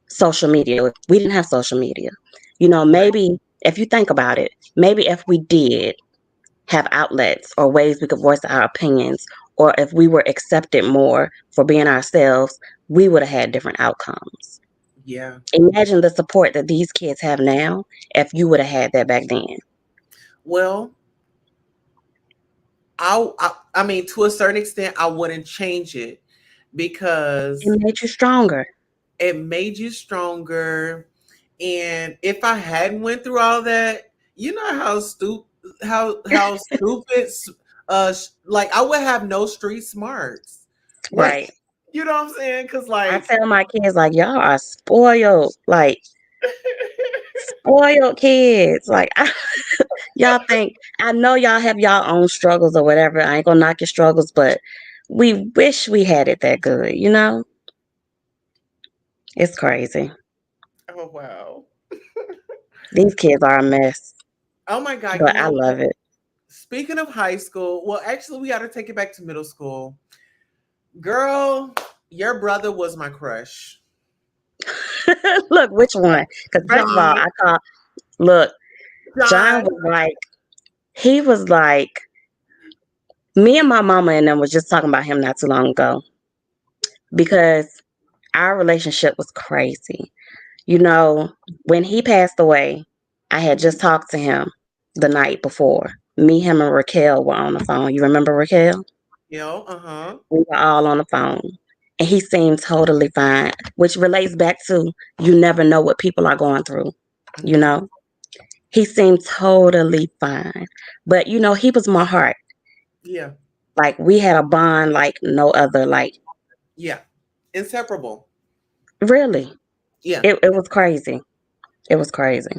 social media. We didn't have social media. Right. Maybe if you think about it, maybe if we did have outlets or ways we could voice our opinions, or if we were accepted more for being ourselves, we would have had different outcomes. Yeah. Imagine the support that these kids have now if you would have had that back then. Well, I mean, to a certain extent, I wouldn't change it because It made you stronger. it made you stronger. And if I hadn't went through all that, you know how stupid, how stupid, like I would have no street smarts. Like, Right. you know what I'm saying? Because I like, tell my kids, like, y'all are spoiled. Like, spoiled kids. Like, y'all think, I know y'all have y'all own struggles or whatever. I ain't gonna knock your struggles, but we wish we had it that good. It's crazy. oh wow, These kids are a mess, oh my god, you but I know what? love it. Speaking of high school, well, actually, we got to take it back to middle school. Girl, your brother was my crush. Look, which one? Because first of all, John, look, John John, he was like, me and my mama and them was just talking about him not too long ago because our relationship was crazy. You know, when he passed away, I had just talked to him the night before. Me, him, and Raquel were on the phone. You remember Raquel? uh-huh. We were all on the phone. And he seemed totally fine, which relates back to you never know what people are going through. You Hmm. know, he seemed totally fine. But, he was my heart. Yeah, Like, we had a bond like no other. Like, yeah, inseparable. really, Yeah, it was crazy. It was crazy.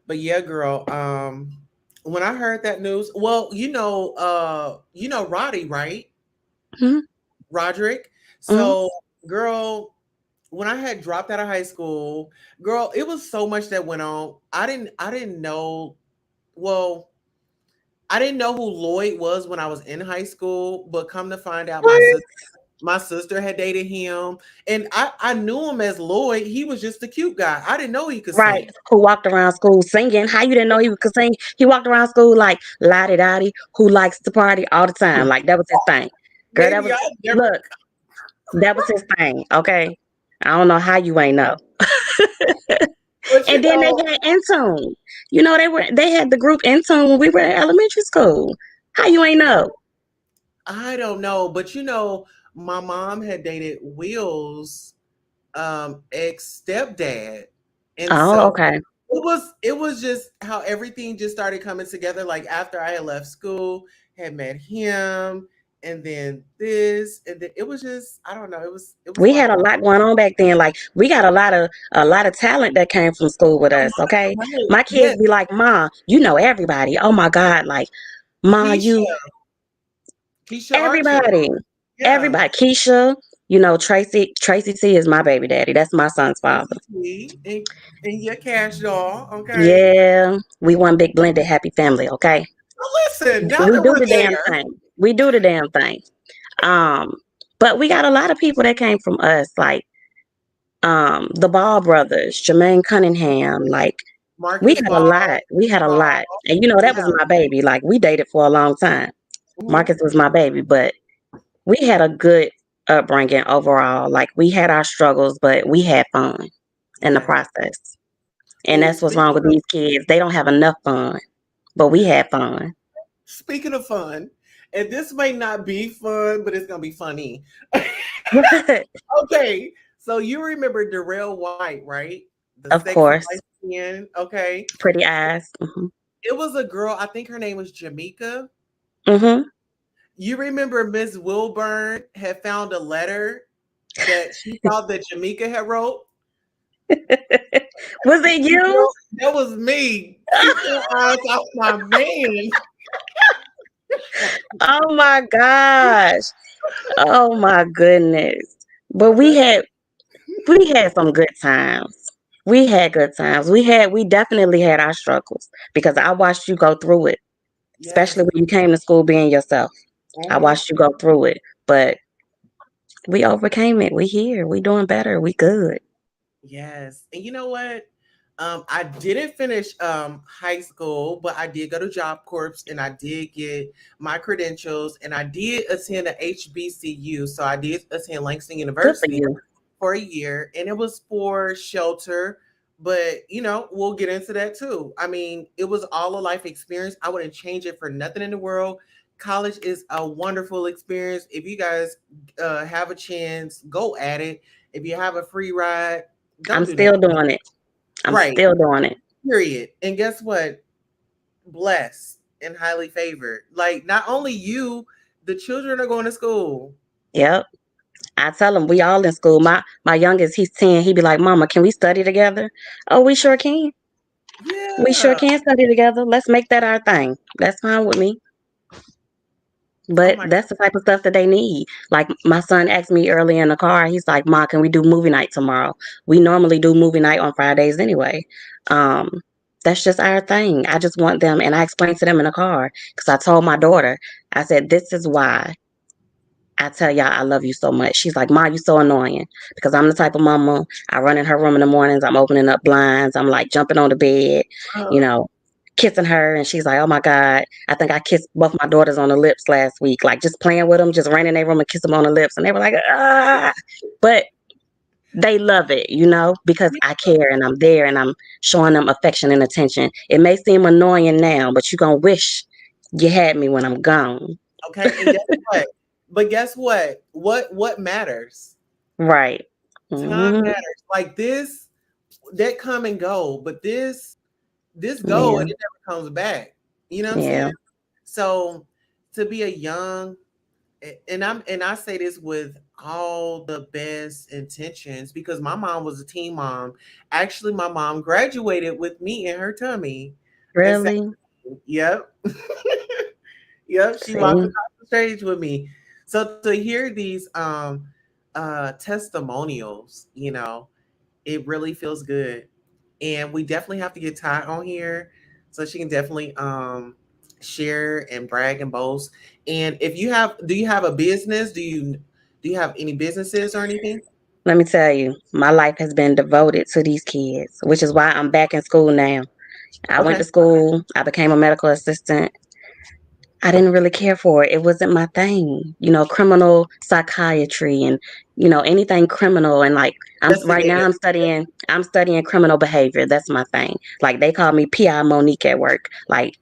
but yeah, girl. When I heard that news, well, you know Roddy, right? Hmm. Roderick. Hmm. So, girl, when I had dropped out of high school, girl, it was so much that went on. I didn't know. Well, I didn't know who Lloyd was when I was in high school, but come to find out, What? my sister had dated him, and I knew him as Lloyd. He was just a cute guy. I didn't know he could Right. sing. Who walked around school singing. How you didn't know he could sing? He walked around school like Lottie Dottie, who likes to party all the time. Like that was his thing. Girl, that Baby, was I never. look, that was his thing. Okay. I don't know how you ain't know. But And then they had Intune. They had the group Intune when we were in elementary school. How you ain't know? I don't know. But my mom had dated Will's ex stepdad, and Oh, so okay. it was just how everything just started coming together. Like after I had left school, had met him, and then this, and then it was just I don't know. It was We had like a lot going on back then. Like we got a lot of talent that came from school with us. Okay, right, my kids yes, be like, "Ma, you know everybody." Oh my God, like, Ma, Keisha, you Keisha Archer, everybody, yeah, everybody. Keisha, Tracy T is my baby daddy. That's my son's father. me, and your cash doll. Okay, Yeah, we one big blended happy family. Okay, listen. Now we that do we're the damn there, thing. We do the damn thing. Um, but we got a lot of people that came from us, like the Ball brothers, Jermaine Cunningham, like we Marcus had a Ball, lot. We had a Ball, lot. And that yeah. was my baby. Like we dated for a long time. Mhm. Marcus was my baby, but we had a good upbringing overall. Like we had our struggles, but we had fun in the Yes. process. And And that's what's wrong with these kids. They don't have enough fun, but we had fun. speaking of fun, and this may not be fun, but it's gonna be funny. Okay, so you remember Darrell White, right? The Of sexy course. light skin. Okay, Pretty eyes. Hmm. it was a girl. I think her name was Jamaica. Hmm. You remember Miss Wilburn had found a letter that she thought that Jamaica had wrote. Was it you? Girl, that was me. Keep your eyes off my man. Oh my gosh. Oh my goodness. But we had some good times. We had good times. We definitely had our struggles because I watched you go through it, especially Yes. when you came to school being yourself. I Mhm. watched you go through it, but we overcame it. We here. We doing better. We good. Yes. And you know what? I didn't finish high school, but I did go to Job Corps and I did get my credentials and I did attend a HBCU. So I did attend Langston Good for University you. for a year and it was for shelter. But we'll get into that too. I mean, it was all a life experience. I wouldn't change it for nothing in the world. College is a wonderful experience. If you guys have a chance, go at it. If you have a free ride, I'm don't do still nothing. doing it. I'm Right. still doing it. Period. And guess what? Blessed and highly favored. Like not only you, the children are going to school. Yep. I tell him we all in school. My youngest, he's 10. He be like, "Mama, can we study together?" Oh, we sure can. We sure Yeah. can study together. Let's make that our thing. That's fine with me. Oh But my that's the type of stuff that they need. Like my son asked me early in the car. He's like, "Ma, can we do movie night tomorrow?" We normally do movie night on Fridays anyway. Um, that's just our thing. I just want them, and I explained to them in the car because I told my daughter, I said, "This is why I tell y'all I love you so much." She's like, "Ma, you so annoying." Because I'm the type of mama, I run in her room in the mornings, I'm opening up blinds, I'm like jumping on the bed, you God. know, kissing her. And she's like, "Oh my God, I think I kissed both my daughters on the lips last week." Like just playing with them, just ran in their room and kiss them on the lips. And they were like, "Ah." But they love it, because I care and I'm there and I'm showing them affection and attention. It may seem annoying now, but you're going to wish you had me when I'm gone. Okay. And guess what? But guess what? What matters? Right. Time Hmm. matters. Like this, that come and go, but this go Yeah. and it never comes back. You know what I'm Yeah. saying? So to be a young and I say this with all the best intentions because my mom was a teen mom. Actually, my mom graduated with me in her tummy. At Really? 17. Yep. Yep. She walked See? across the stage with me. So to hear these testimonials, it really feels good. And we definitely have to get Ty on here so she can definitely share and brag and boast. And if you have do you have a business? Do you have any businesses or anything? Let me tell you, my life has been devoted to these kids, which is why I'm back in school now. I went Okay. to school, I became a medical assistant. I didn't really care for it. It wasn't my thing. Criminal psychiatry and anything criminal and like I'm right now Investigative. I'm studying criminal behavior. That's my thing. Like they call me PI Monique at work. Like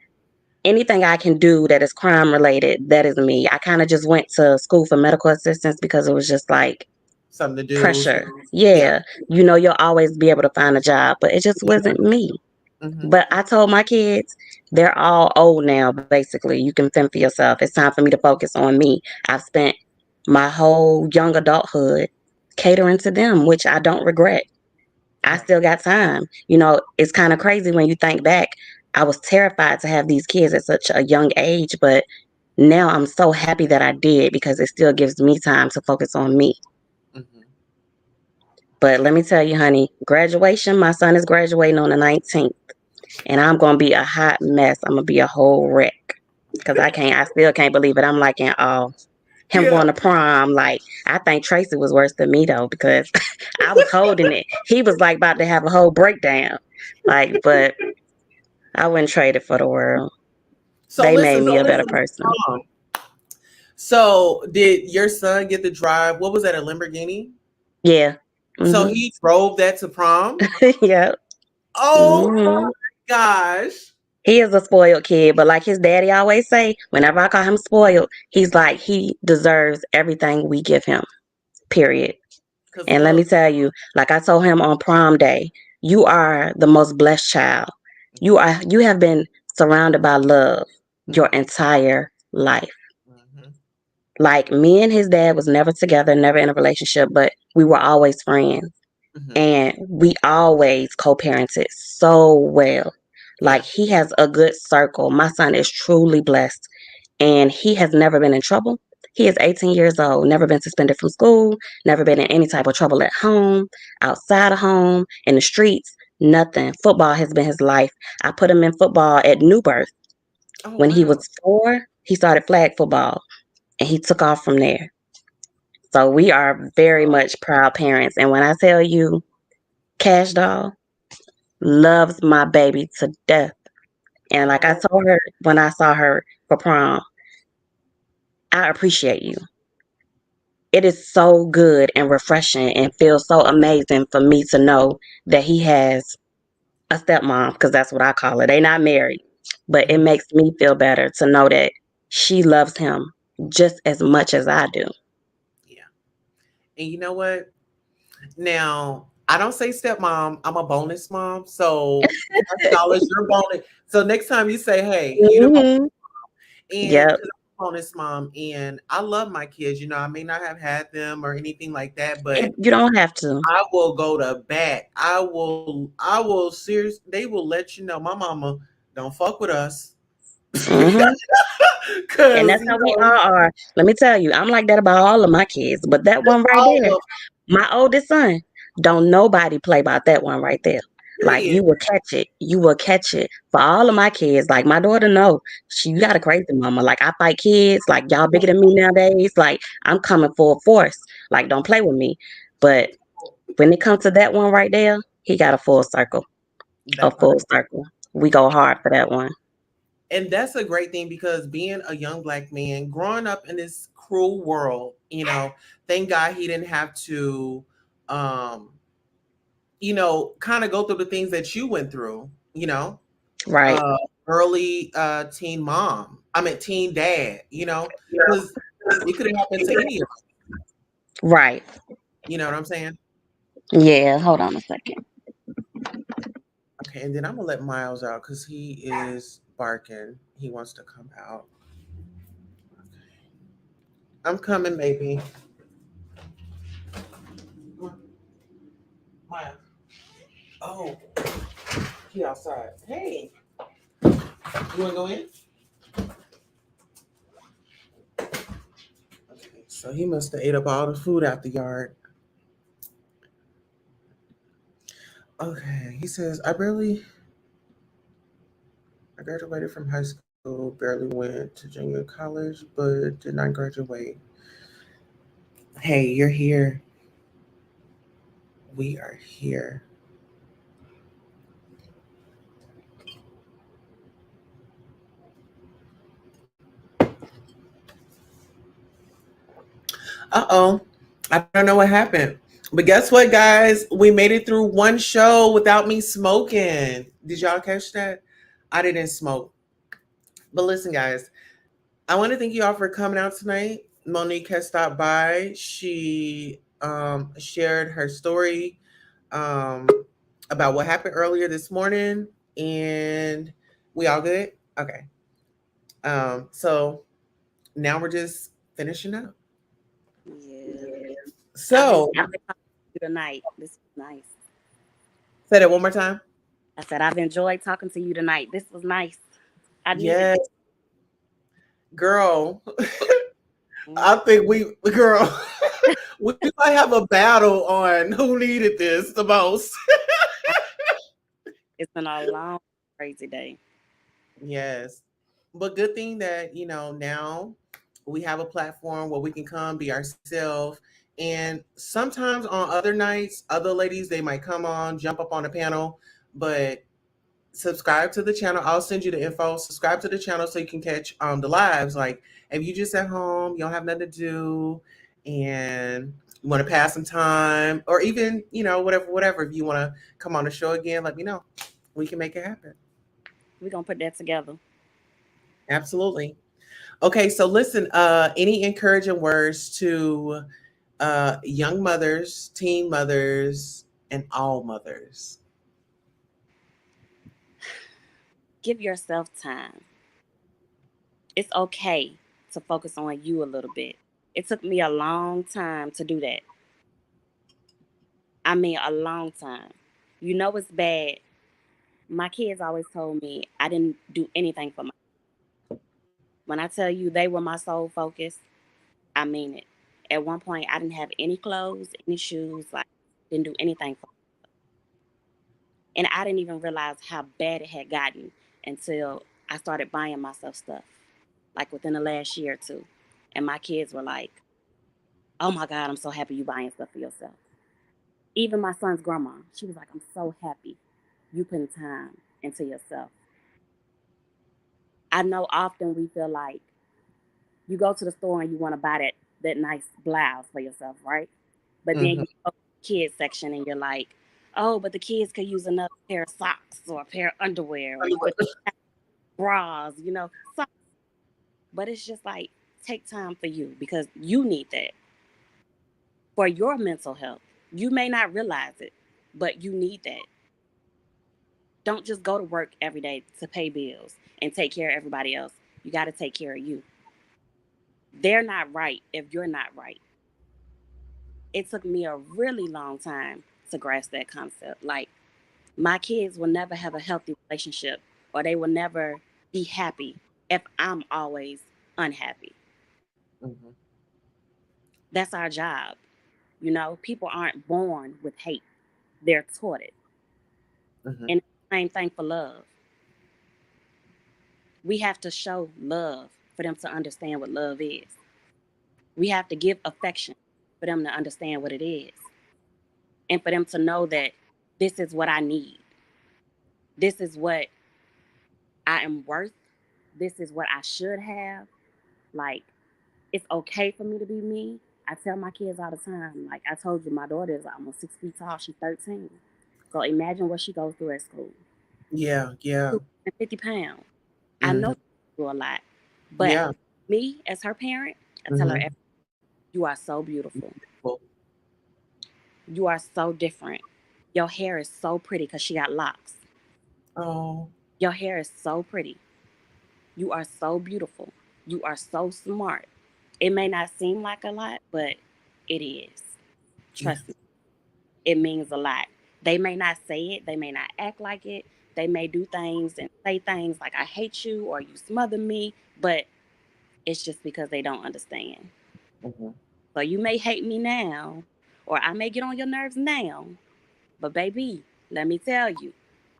anything I can do that is crime related, that is me. I kind of just went to school for medical assistance because it was just like Something to do. pressure. Yeah. Yeah, you'll always be able to find a job, but it just Yeah. wasn't me. Hmm. But I told my kids, they're all old now, basically. You can fend for yourself. It's time for me to focus on me. I've spent my whole young adulthood catering to them, which I don't regret. I Right. still got time. It's kind of crazy when you think back. I was terrified to have these kids at such a young age, but now I'm so happy that I did because it still gives me time to focus on me. Hmm. But let me tell you, honey, graduation, my son is graduating on the 19th, and I'm going to be a hot mess. I'm going to be a whole wreck because I still can't believe it. I'm like in awe. Him Yeah. going to prom, like, I think Tracy was worse than me though because I was holding it. He was like about to have a whole breakdown. Like, but I wouldn't trade it for the world. So They made listen. me a better person. So did your son get to drive? What was that? A Lamborghini? Yeah. So Hmm. he drove that to prom. Yeah. Oh Hmm. my gosh. He is a spoiled kid, but like his daddy always say, whenever I call him spoiled, he's like he deserves everything we give him. Period. Because And let me look. tell you, like I told him on prom day, you are the most blessed child. You have been surrounded by love your Mhm, entire life. mhm, Like me and his dad was never together, never in a relationship, but we were always friends. mhm. And we always co-parented so well. Yeah. Like he has a good circle. My son is truly blessed and he has never been in trouble. He is 18 years old, never been suspended from school, never been in any type of trouble at home, outside of home, in the streets, nothing. Football has been his life. I put him in football at New Birth. Oh When he wow. was 4, he started flag football and he took off from there. So we are very much proud parents. And when I tell you, Cash Doll loves my baby to death. And like I told her when I saw her for prom, I appreciate you. It is so good and refreshing and feels so amazing for me to know that he has a stepmom, because that's what I call her. They not married, but it Mhm. makes me feel better to know that she loves him just as much as I do. Yeah. And you know what? Now, I don't say stepmom, I'm a bonus mom. So Cash Doll is your bonus. So next time you say, hey, you the Hmm. and Yep. because I'm a bonus mom and I love my kids, I may not have had them or anything like that, but You don't have to. I will go to bat. I will serious they will let you know my mama don't fuck with us. Hmm. And Cause that's how we all are. Let me tell you, I'm like that about all of my kids. But that one right all there, of my oldest son, don't nobody play about that one right there. Like period. you will catch it. You will catch it. For all of my kids, like my daughter know, you got a crazy mama. Like I fight kids, like y'all bigger than me nowadays. Like I'm coming full force. Like don't play with me. But when it comes to that one right there, he got a full circle. A That part. full circle. We go hard for that one. And that's a great thing because being a young black man, growing up in this cruel world, thank God he didn't have to um, kind of go through the things that you went through, Right. uh early teen mom. I mean teen dad, because it could have happened to any of us. Right. You know what I'm saying? Yeah. Hold on a second. Okay, and then I'm gonna let Miles out because he is barking. He wants to come out. I'm coming, baby. Miles. Oh, he outside. Hey, you wanna go in? Okay, so he must have ate up all the food out the yard. Okay, he says, I graduated from high school, barely went to junior college, but did not graduate. Hey, you're here. We are here. Uh-oh. I don't know what happened. But guess what, guys? We made it through one show without me smoking. Did y'all catch that? I didn't smoke. But listen, guys, I want to thank you all for coming out tonight. Monique has stopped by. She shared her story um, about what happened earlier this morning. And we all good? Okay. So now we're just finishing up. Yeah. So I've been talking to you tonight. This was nice. say that one more time. I said I've enjoyed talking to you tonight. This was nice. I needed Yes, this. girl. Mhm. I think girl, we might have a battle on who needed this the most. It's been a long, crazy day. Yes. But good thing that, now we have a platform where we can come be ourselves. And sometimes on other nights, other ladies, they might come on, jump up on the panel, but subscribe to the channel. I'll send you the info. Subscribe to the channel so you can catch the lives. Like if you just at home, you don't have nothing to do, and you want to pass some time, or even whatever. If you want to come on the show again, let me know. We can make it happen. We're gonna put that together. Absolutely. Okay, so listen. Any encouraging words to young mothers, teen mothers, and all mothers? Give yourself time. It's okay to focus on you a little bit. It took me a long time to do that. I mean, a long time. You know it's bad. My kids always told me I didn't do anything for my. When I tell you they were my sole focus, I mean it. At one point, I didn't have any clothes, any shoes, like didn't do anything for. And I didn't even realize how bad it had gotten until I started buying myself stuff, like within the last year or two. And my kids were like, "Oh my God, I'm so happy you buying stuff for yourself." Even my son's grandma, she was like, "I'm so happy you putting time into yourself." I know often we feel like you go to the store and you want to buy that nice blouse for yourself, right? But then Mm-hmm. you go to the kids section and you're like, "Oh, but the kids could use another pair of socks or a pair of underwear, or you could bras, So, but it's just like, take time for you because you need that for your mental health. You may not realize it, but you need that. Don't just go to work every day to pay bills and take care of everybody else. You got to take care of you. They're not right if you're not right. It took me a really long time to grasp that concept. Like, my kids will never have a healthy relationship or they will never be happy if I'm always unhappy. Mm-hmm. That's our job. People aren't born with hate, they're taught it. Mm-hmm. And it's the same thing for love. We have to show love for them to understand what love is. We have to give affection for them to understand what it is. And for them to know that this is what I need. This is what I am worth. This is what I should have. Like, it's okay for me to be me. I tell my kids all the time, like I told you, my daughter is almost 6 feet tall. She's 13. So imagine what she goes through at school. Yeah, yeah. 250 pounds. I Mm-hmm. know she do a lot. But Yeah. me, as her parent, I tell her, Mm-hmm. you are so beautiful. Well, You are so different. Your hair is so pretty because she got locks. oh. Your hair is so pretty. You are so beautiful. You are so smart. It may not seem like a lot, but it is. Yeah. Trust me. It means a lot. They may not say it. They may not act like it. They may do things and say things like, "I hate you," or "You smother me," but it's just because they don't understand. Mm-hmm. So you may hate me now, or I may get on your nerves now, but baby, let me tell you,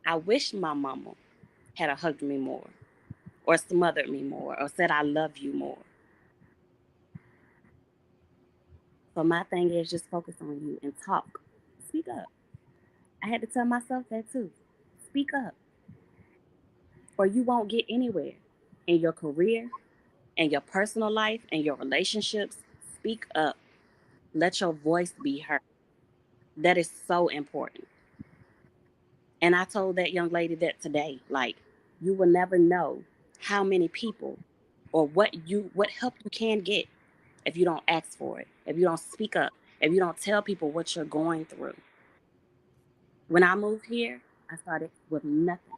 I wish my mama had a hugged me more, or smothered me more, or said I love you more. So my thing is just focus on you and talk. Speak up. I had to tell myself that too. Speak up, or you won't get anywhere in your career, in your personal life, in your relationships. Speak up. Let your voice be heard. That is so important. And I told that young lady that today, like, you will never know how many people or what help you can get if you don't ask for it, if you don't speak up, if you don't tell people what you're going through. When I moved here, I started with nothing.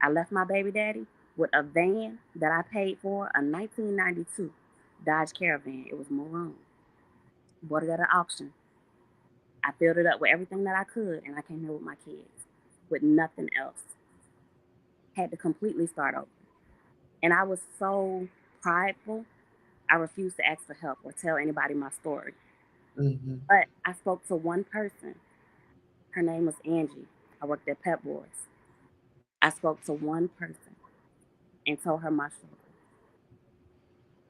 I left my baby daddy with a van that I paid for, a 1992 Dodge Caravan. It was maroon. Bought it at an auction. I filled it up with everything that I could, and I came here with my kids with nothing else. Had to completely start over. And I was so prideful, I refused to ask for help or tell anybody my story. Mm-hmm. But I spoke to one person. Her name was Angie. I worked at Pep Boys. I spoke to one person and told her my story.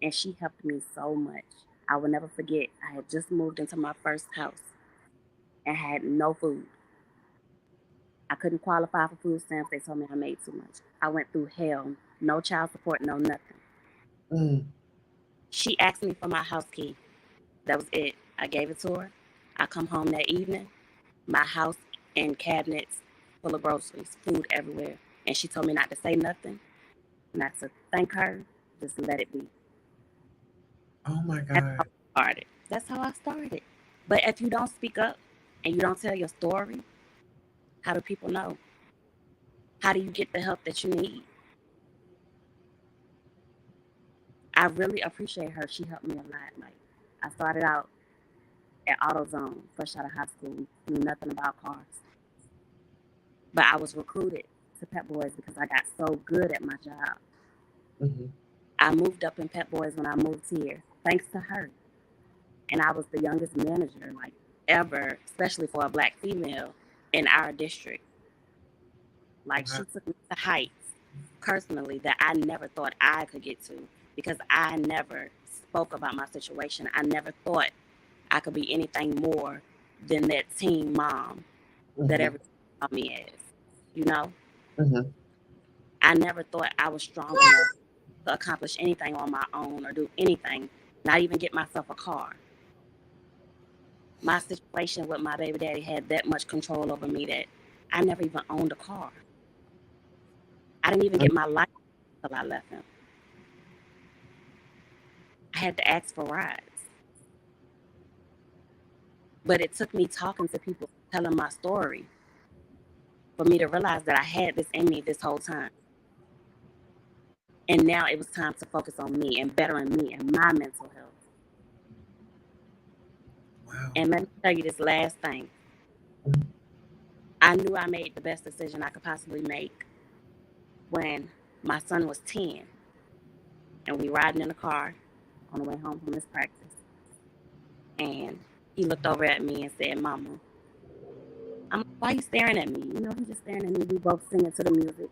And she helped me so much. I will never forget, I had just moved into my first house and had no food. I couldn't qualify for food stamps. They told me I made too much. I went through hell. No child support, no nothing. Mm. She asked me for my house key. That was it. I gave it to her. I come home that evening, my house and cabinets full of groceries, food everywhere. And she told me not to say nothing, not to thank her, just let it be. Oh my That's God. how I started. That's how I started. But if you don't speak up and you don't tell your story, how do people know? How do you get the help that you need? I really appreciate her. She helped me a lot. Like, I started out at AutoZone, fresh out of high school, knew nothing about cars. But I was recruited to Pep Boys because I got so good at my job. Mm-hmm. I moved up in Pep Boys when I moved here, thanks to her. And I was the youngest manager, like, ever, especially for a Black female in our district. Like, she took me to heights, personally, that I never thought I could get to, because I never spoke about my situation. I never thought I could be anything more than that teen mom that everyone saw me as, you know? I never thought I was strong enough to accomplish anything on my own or do anything, not even get myself a car. My situation with my baby daddy had that much control over me that I never even owned a car. I didn't even get my license until I left him. I had to ask for rides. But it took me talking to people, telling my story, for me to realize that I had this in me this whole time. And now it was time to focus on me and bettering me and my mental health. Wow. And let me tell you this last thing. I knew I made the best decision I could possibly make when my son was 10 and we riding in the car on the way home from his practice. And he looked over at me and said, "Mama," I'm like, "Why are you staring at me?" You know, he's just staring at me. We both singing to the music.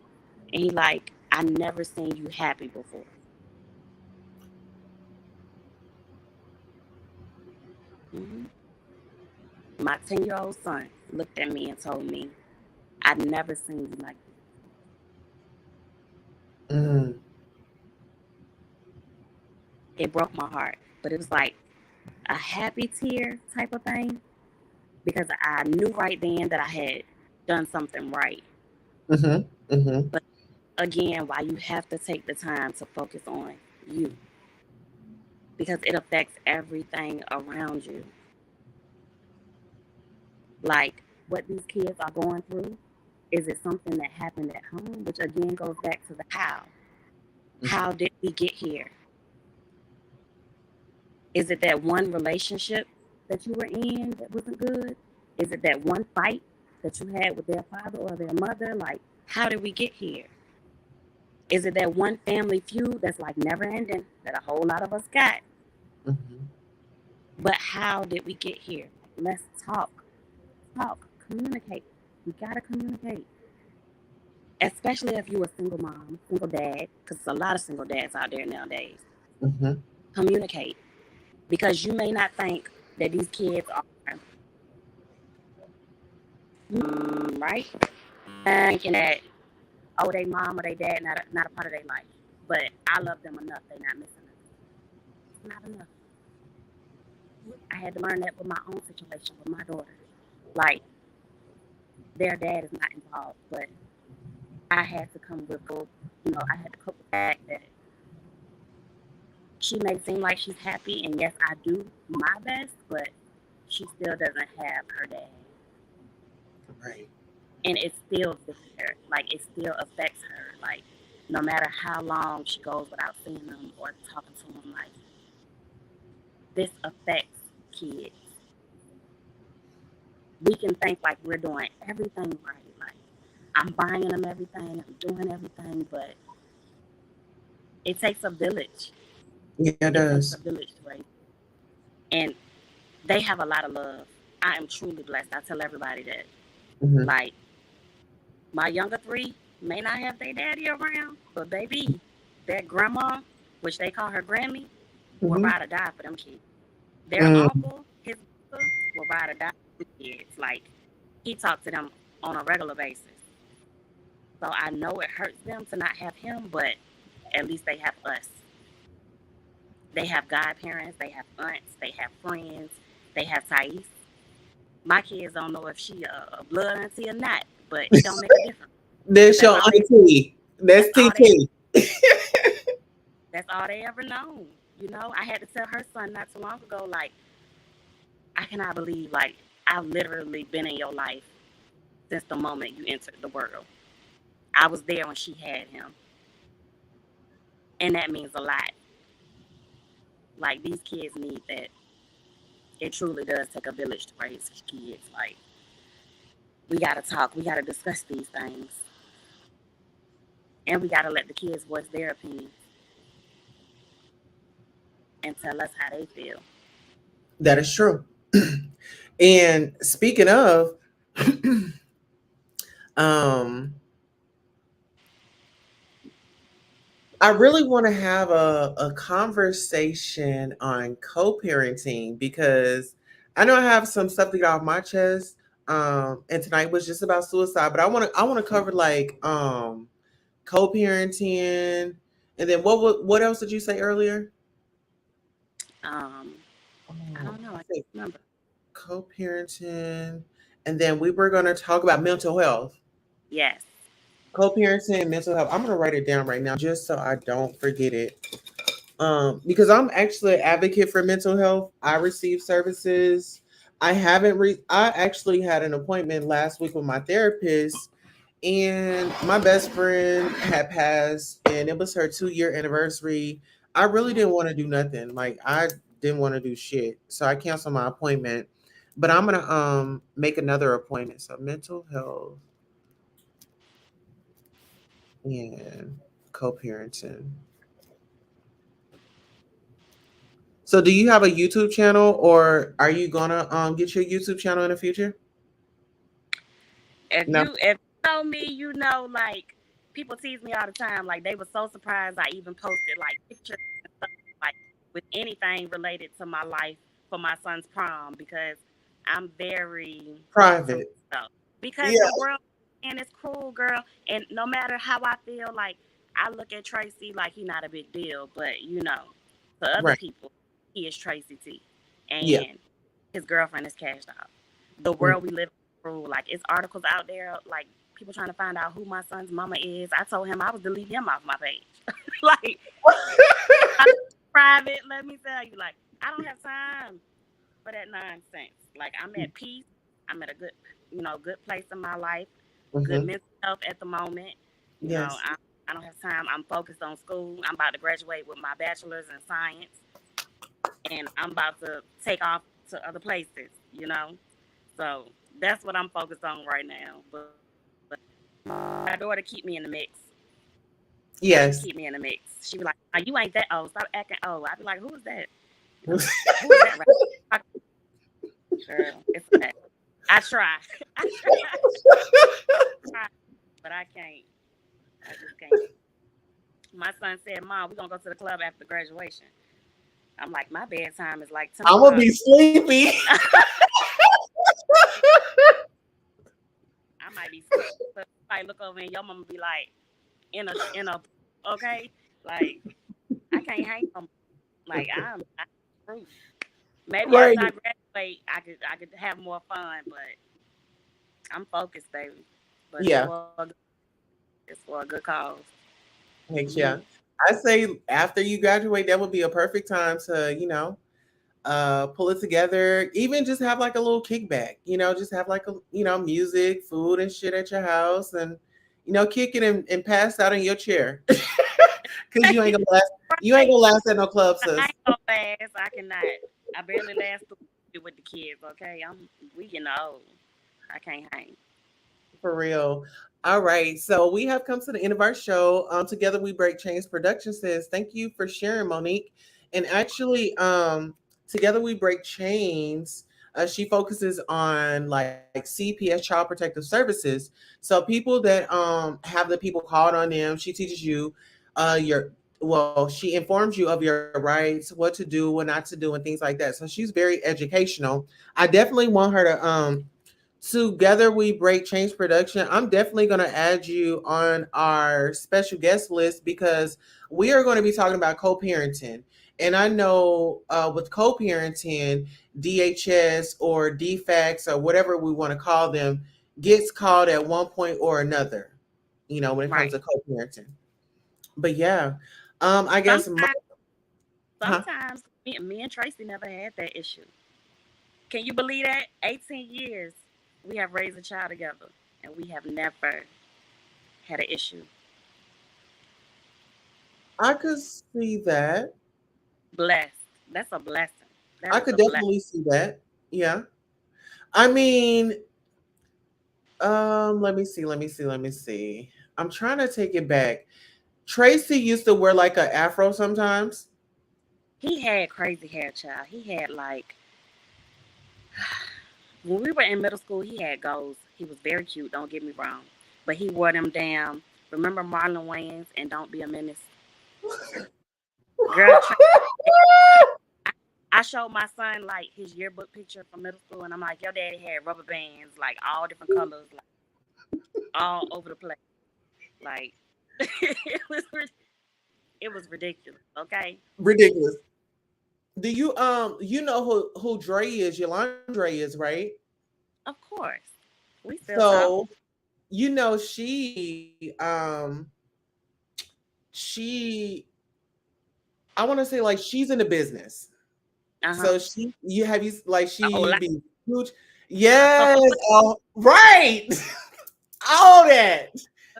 And he like, "I never seen you happy before." My 10-year-old son looked at me and told me, "I've never seen you like this." It broke my heart, but it was like a happy tear type of thing, because I knew right then that I had done something right. But again, why you have to take the time to focus on you, because it affects everything around you. Like what these kids are going through, is it something that happened at home? Which again goes back to the how. How did we get here? Is it that one relationship that you were in that wasn't good? Is it that one fight that you had with their father or their mother? Like, how did we get here? Is it that one family feud that's like never ending that a whole lot of us got? But how did we get here? Let's talk, communicate. We gotta communicate. Especially if you're a single mom, single dad, because there's a lot of single dads out there nowadays. Communicate. Because you may not think that these kids are right, thinking that, oh, they mom or they dad not a part of their life, but I love them enough, they're not missing us. It's not enough. I had to learn that with my own situation with my daughter. Like, their dad is not involved, but I had to come with, I had to cope with the fact that she may seem like she's happy, and yes, I do my best, but she still doesn't have her dad. Right. And it still there. Like, it still affects her. Like, no matter how long she goes without seeing them or talking to them, like, this affects kids. We can think like we're doing everything right. Like, I'm buying them everything, I'm doing everything, but it takes a village. Yeah, it does. Takes a village to raise. And they have a lot of love. I am truly blessed. I tell everybody that. Like, my younger three may not have their daddy around, but baby, their grandma, which they call her Grammy, will ride or die for them kids. Their uncle, his brother, will ride or die for the kids. Like, he talks to them on a regular basis. So I know it hurts them to not have him, but at least they have us. They have godparents, they have aunts, they have friends, they have Thais. My kids don't know if she a blood auntie or not, but it don't make a difference. That's your auntie. That's TT. That's all they ever know. You know, I had to tell her son not too long ago, like, I cannot believe, like, I've literally been in your life since the moment you entered the world. I was there when she had him. And that means a lot. Like, these kids need that. It truly does take a village to raise kids. Like, we got to talk. We got to discuss these things. And we got to let the kids voice their opinions. and tell us how they feel. That is true. And speaking of, um, I really want to have a conversation on co-parenting because I know I have some stuff to get off my chest. And tonight was just about suicide, but I want to cover like co-parenting, and then what else did you say earlier? Um, I Oh, don't know. I say can't remember. co-parenting, and then we were going to talk about mental health. Yes. Co-parenting and mental health. I'm gonna write it down right now just so I don't forget it. Because I'm actually an advocate for mental health. I receive services. I actually had an appointment last week with my therapist, and my best friend had passed, and it was her 2 year anniversary. I really didn't want to do nothing. Like I didn't want to do shit, so I canceled my appointment. But I'm gonna make another appointment. So mental health and co-parenting. So do you have a YouTube channel, or are you gonna get your YouTube channel in the future? No. If you know me, you know like people tease me all the time. Like they were so surprised I even posted like pictures and stuff like with anything related to my life for my son's prom because I'm very private for Private. myself. Because Yeah. the world and it's cruel, girl. And no matter how I feel, like I look at Tracy like he not a big deal, but you know, for other Right. people, he is Tracy T. Yeah. And his girlfriend is cashed out. The Mm. world we live in, like it's articles out there, like people trying to find out who my son's mama is. I told him I was deleting him off my page. Like I'm private, let me tell you, like I don't have time for that nonsense. Like I'm at peace. I'm at a good, good place in my life. Good Hmm. mental health at the moment. You know, Yes. I don't have time. I'm focused on school. I'm about to graduate with my bachelor's in science, and I'm about to take off to other places. So that's what I'm focused on right now. But my daughter keep me in the mix. She Yes. keep me in the mix. She be like, "Oh, you ain't that old. Stop acting old." I be like, "Who is that? Who is that?" Right? Girl, it's okay. I try. I try, but I can't. I just can't. My son said, "Mom, we're gonna go to the club after graduation." I'm like, my bedtime is like 10 I'm gonna o'clock. be sleepy. I might be sleeping. But I look over and your mama be like, in a, okay, like I can't hang on. Like I'm through. Maybe Right. after I graduate, I could have more fun, but I'm focused, baby. But Yeah. it's for a good cause. Heck Hmm. yeah. I say after you graduate, that would be a perfect time to, pull it together. Even just have like a little kickback, just have like music, food and shit at your house, and kick it and pass out in your chair. Cause you ain't gonna last at no club, I sis. ain't gonna last. I cannot. I barely last with the kids. Okay, we getting old. I can't hang. For real. All right. So we have come to the end of our show. Together We Break Chains Production says, thank you for sharing, Monique. And actually, Together We Break Chains, she focuses on like CPS, Child Protective Services. So people that have the people called on them, she teaches you your she informs you of your rights, what to do, what not to do, and things like that. So she's very educational. I definitely want her to Together We Break Change Production. I'm definitely going to add you on our special guest list because we are going to be talking about co-parenting. And I know with co-parenting, DHS or DFACS or whatever we want to call them gets called at one point or another, when it comes Right. to co-parenting. But yeah, I guess Sometimes, huh? sometimes me and Tracy never had that issue. Can you believe that? 18 years we have raised a child together, and we have never had an issue. I could see that. Blessed. That's a blessing. That I is could a blessing. definitely see that. Yeah. I mean, let me see. I'm trying to take it back. Tracy used to wear like an afro sometimes. He had crazy hair, child. He had like when we were in middle school, he had goals. He was very cute. Don't get me wrong, but he wore them damn. Remember Marlon Wayans and Don't Be a Menace? Girl, I showed my son like his yearbook picture from middle school, and I'm like, your daddy had rubber bands, like all different colors, like all over the place. Like it was ridiculous. Okay. Ridiculous. Do you know who Dre is? Yolanda Dre is, right? Of course, we still talk. So she I want to say like she's in the business. So you like Oh, she like, be huge. Yes, right. All that.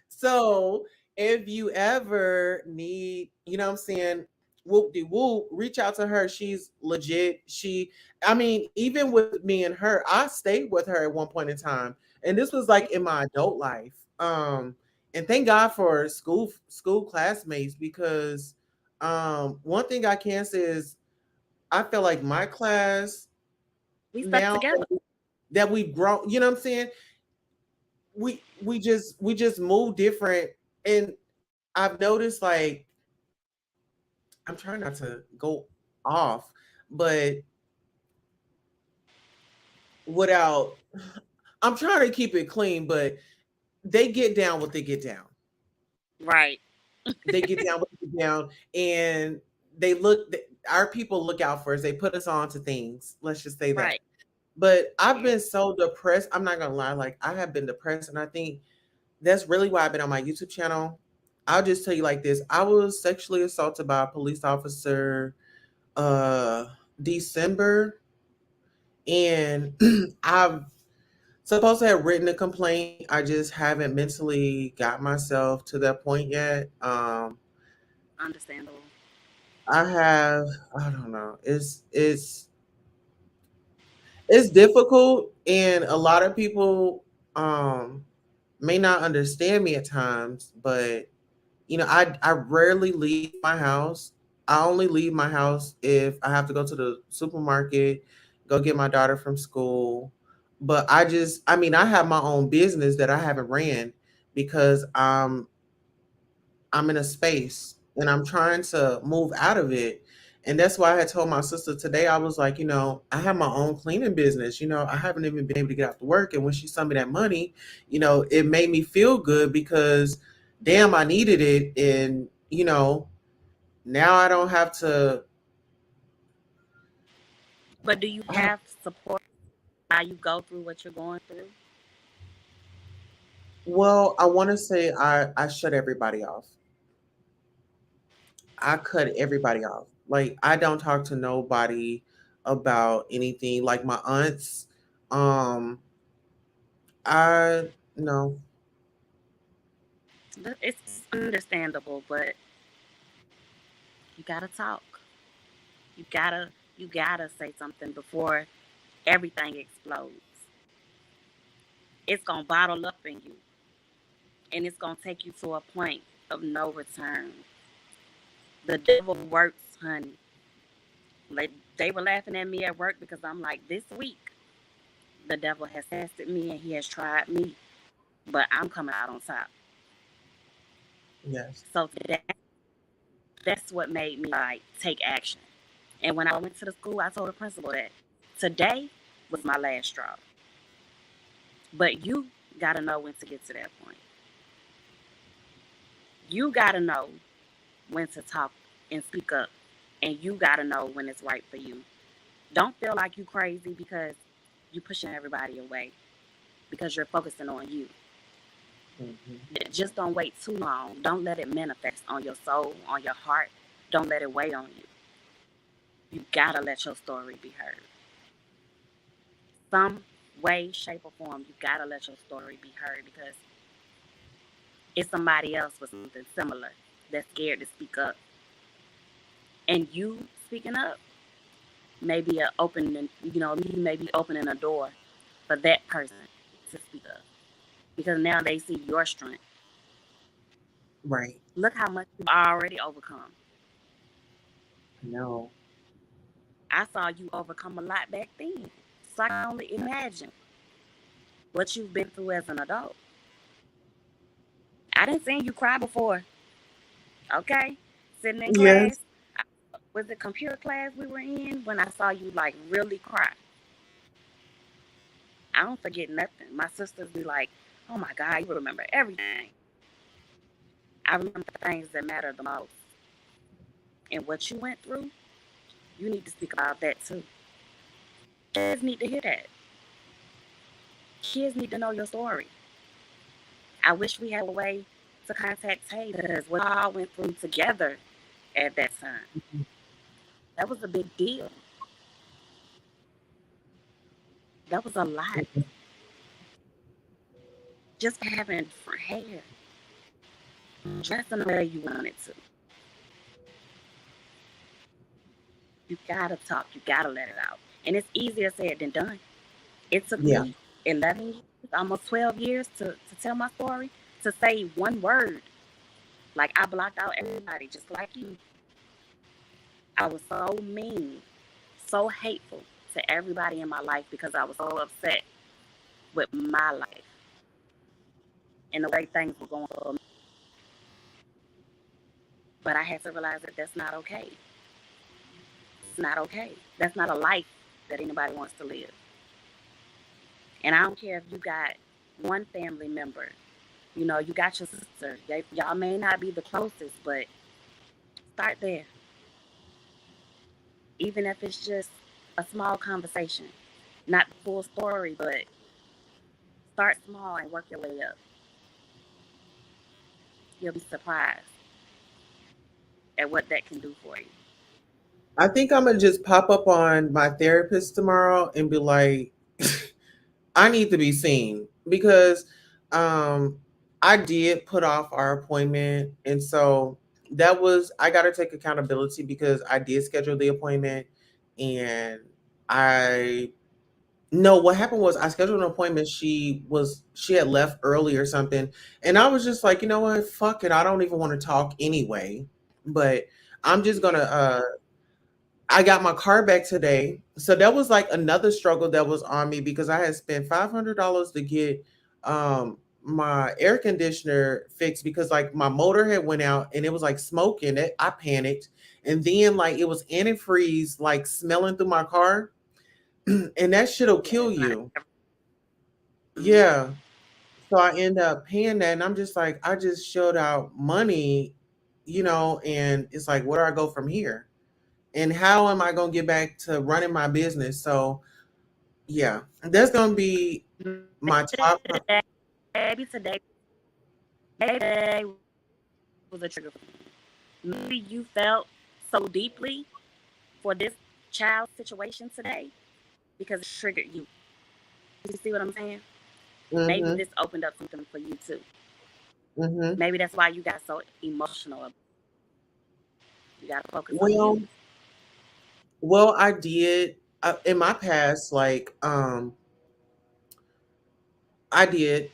So if you ever need, you know what I'm saying, whoop de whoop, reach out to her. She's legit. I mean, even with me and her, I stayed with her at one point in time. And this was like in my adult life. And thank God for school classmates because one thing I can say is I feel like my class we stuck now together. that we've grown, you know what I'm saying? We just move different. And I've noticed like I'm trying not to go off, but without I'm trying to keep it clean, but they get down what they get down. Right. They get down what they get down, and they look. Our people look out for us. They put us on to things. Let's just say that. Right. But I've Yeah. been so depressed. I'm not gonna lie. Like I have been depressed, and I think that's really why I've been on my YouTube channel. I'll just tell you like this. I was sexually assaulted by a police officer uh December, and I've supposed to have written a complaint. I just haven't mentally got myself to that point yet. Understandable. I don't know. It's difficult, and a lot of people um may not understand me at times, but I rarely leave my house. I only leave my house if I have to go to the supermarket, go get my daughter from school. But I mean, I have my own business that I haven't ran because I'm in a space and I'm trying to move out of it. And that's why I had told my sister today, I was like, I have my own cleaning business. I haven't even been able to get out to work. And when she sent me that money, it made me feel good because damn, I needed it. And, now I don't have to. But do you I don't, have support while you go through what you're going through? well, I want to say I shut everybody off. I cut everybody off. Like I don't talk to nobody about anything. Like my aunts, um, I no. It's understandable, but you gotta talk. You gotta you gotta say something before everything explodes. It's gonna bottle up in you, and it's gonna take you to a point of no return. The devil works, honey. Like they were laughing at me at work because I'm like, this week the devil has tested me and he has tried me, but I'm coming out on top. Yes. So that's what made me like take action. And when I went to the school, I told the principal that today was my last straw. But you gotta know when to get to that point. You gotta know when to talk and speak up. And you gotta know when it's right for you. Don't feel like you crazy because you pushing everybody away because you're focusing on you. Mhm. Just don't wait too long. Don't let it manifest on your soul, on your heart. Don't let it weigh on you. You gotta let your story be heard. Some way, shape, or form, you gotta let your story be heard because it's somebody else with something similar that's scared to speak up. And you speaking up may be a opening, you may be opening a door for that person to speak up because now they see your strength. Right. Look how much you've already overcome. No. I saw you overcome a lot back then. So I can only imagine what you've been through as an adult. I didn't see you cry before. Okay? Sitting in Yes. class. Was it computer class we were in when I saw you like really cry? I don't forget nothing. My sisters be like, oh my God, you remember everything. I remember things that matter the most. And what you went through, you need to speak about that too. Kids need to hear that. Kids need to know your story. I wish we had a way to contact Tay because we all went through together at that time. That was a big deal. That was a lot. Just for having different hair. Dressing the way you wanted to. You gotta talk. You gotta let it out. And it's easier said than done. It took Yeah. me 11 years, almost 12 years to tell my story, to say one word. Like, I blocked out everybody just like you. I was so mean, so hateful to everybody in my life because I was so upset with my life and the way things were going for me. But I had to realize that that's not okay. It's not okay. That's not a life that anybody wants to live. And I don't care if you got one family member, you know, you got your sister. Y'all may not be the closest, but start there. Even if it's just a small conversation, not the full story, but start small and work your way up. You'll be surprised at what that can do for you. I think I'm gonna just pop up on my therapist tomorrow and be like, I need to be seen because um I did put off our appointment, and so that was, I got to take accountability because I did schedule the appointment, and I no, what happened was I scheduled an appointment. She had left early or something, and I was just like, you know what, fuck it, I don't even want to talk anyway. But I'm just gonna I got my car back today. So that was like another struggle that was on me because I had spent $500 to get my air conditioner fixed because like my motor had went out and it was like smoking. I panicked. And then like it was antifreeze like smelling through my car. And that shit'll Yeah, kill it's not. you. Yeah. So I end up paying that, and I'm just like, I just shelled out money, and it's like, where do I go from here? And how am I going to get back to running my business? So, yeah, that's going to be my top. Maybe today was a trigger for you. Maybe you felt so deeply for this child situation today because it triggered you. You see what I'm saying? Maybe Mm-hmm, this opened up something for you too. mm-hmm. Maybe that's why you got so emotional. You got to focus on Well, you. I did in my past, like, I did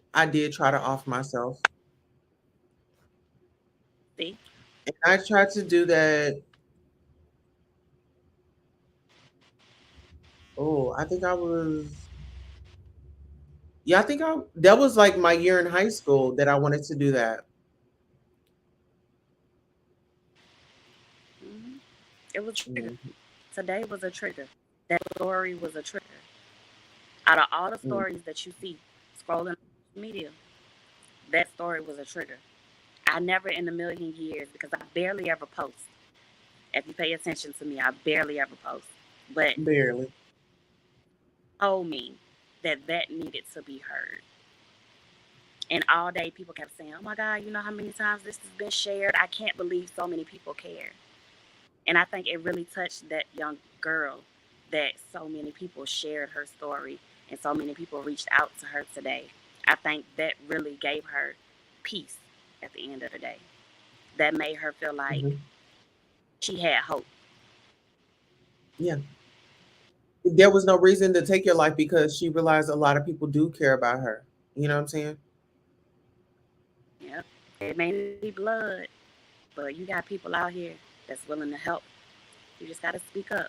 try to off myself, See? and I tried to do that. Oh, I think I was, yeah, I think that was like my year in high school that I wanted to do that. Hmm. It was a trigger. Mm-hmm, Today was a trigger. That story was a trigger. Out of all the mm-hmm, stories that you see scrolling on social media, that story was a trigger. I never in a million years, because I barely ever post. If you pay attention to me, I barely ever post. But barely. told me that that needed to be heard. And all day people kept saying, oh my God, you know how many times this has been shared? I can't believe so many people care. And I think it really touched that young girl that so many people shared her story and so many people reached out to her today. I think that really gave her peace at the end of the day. That made her feel like Mm-hmm. she had hope. Yeah. There was no reason to take your life because she realized a lot of people do care about her. You know what I'm saying? Yeah. It may not be blood, but you got people out here that's willing to help. You just got to speak up.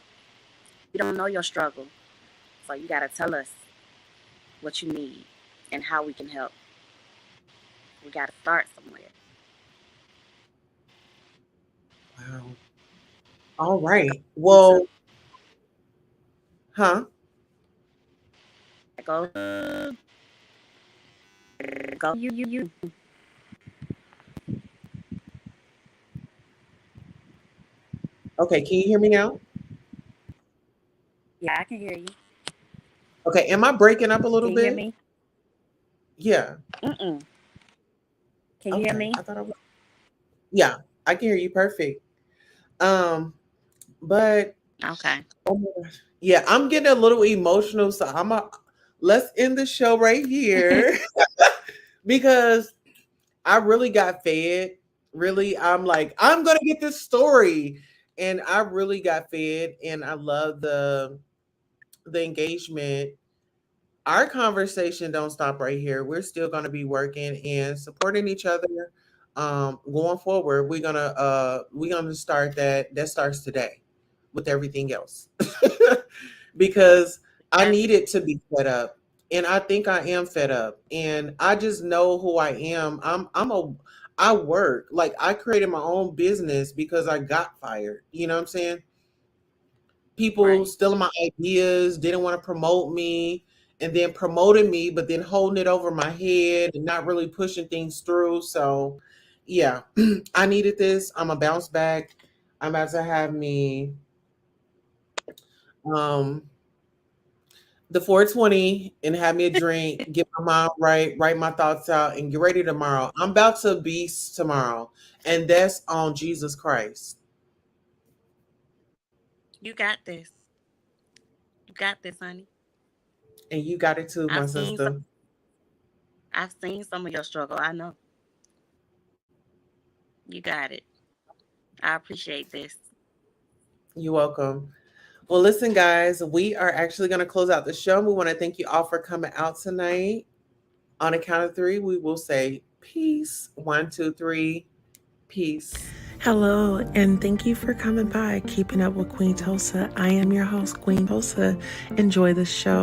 We don't know your struggle. So you got to tell us what you need and how we can help. We got to start somewhere. Wow. All right. You Well, too. huh? Go. Go. You. Okay, can you hear me now? Yeah, I can hear you. Okay, am I breaking up a little Can you hear bit? me? Yeah. Mm-mm. Can you hear Okay. me? I thought I was. Yeah, I can hear you perfect. But Okay. oh my gosh. Yeah, I'm getting a little emotional, so let's end the show right here because I really got fed. Really, I'm like, I'm gonna get this story. And I really got fed and I love the engagement. Our conversation don't stop right here. We're still gonna be working and supporting each other. Going forward, we're gonna start that starts today with everything else. Because I That's needed to be fed up. And I think I am fed up. And I just know who I am. I work. Like I created my own business because I got fired. You know what I'm saying? People right. stealing my ideas, didn't want to promote me, and then promoting me, but then holding it over my head and not really pushing things through. So yeah, I needed this. I'm a bounce back. I'm about to have me um the 420 and have me a drink, get my mind right, write my thoughts out, and get ready tomorrow. I'm about to beast tomorrow, and that's on Jesus Christ. You got this. You got this, honey. And you got it too, my I've seen some. sister. I've seen some of your struggle. I know. You got it. I appreciate this. You're welcome. Well, listen, guys, we are actually going to close out the show. We want to thank you all for coming out tonight. On a count of three, we will say peace. 1, 2, 3. Peace. Hello, and thank you for coming by, Keeping Up with Queen Tulsa. I am your host, Queen Tulsa. Enjoy the show.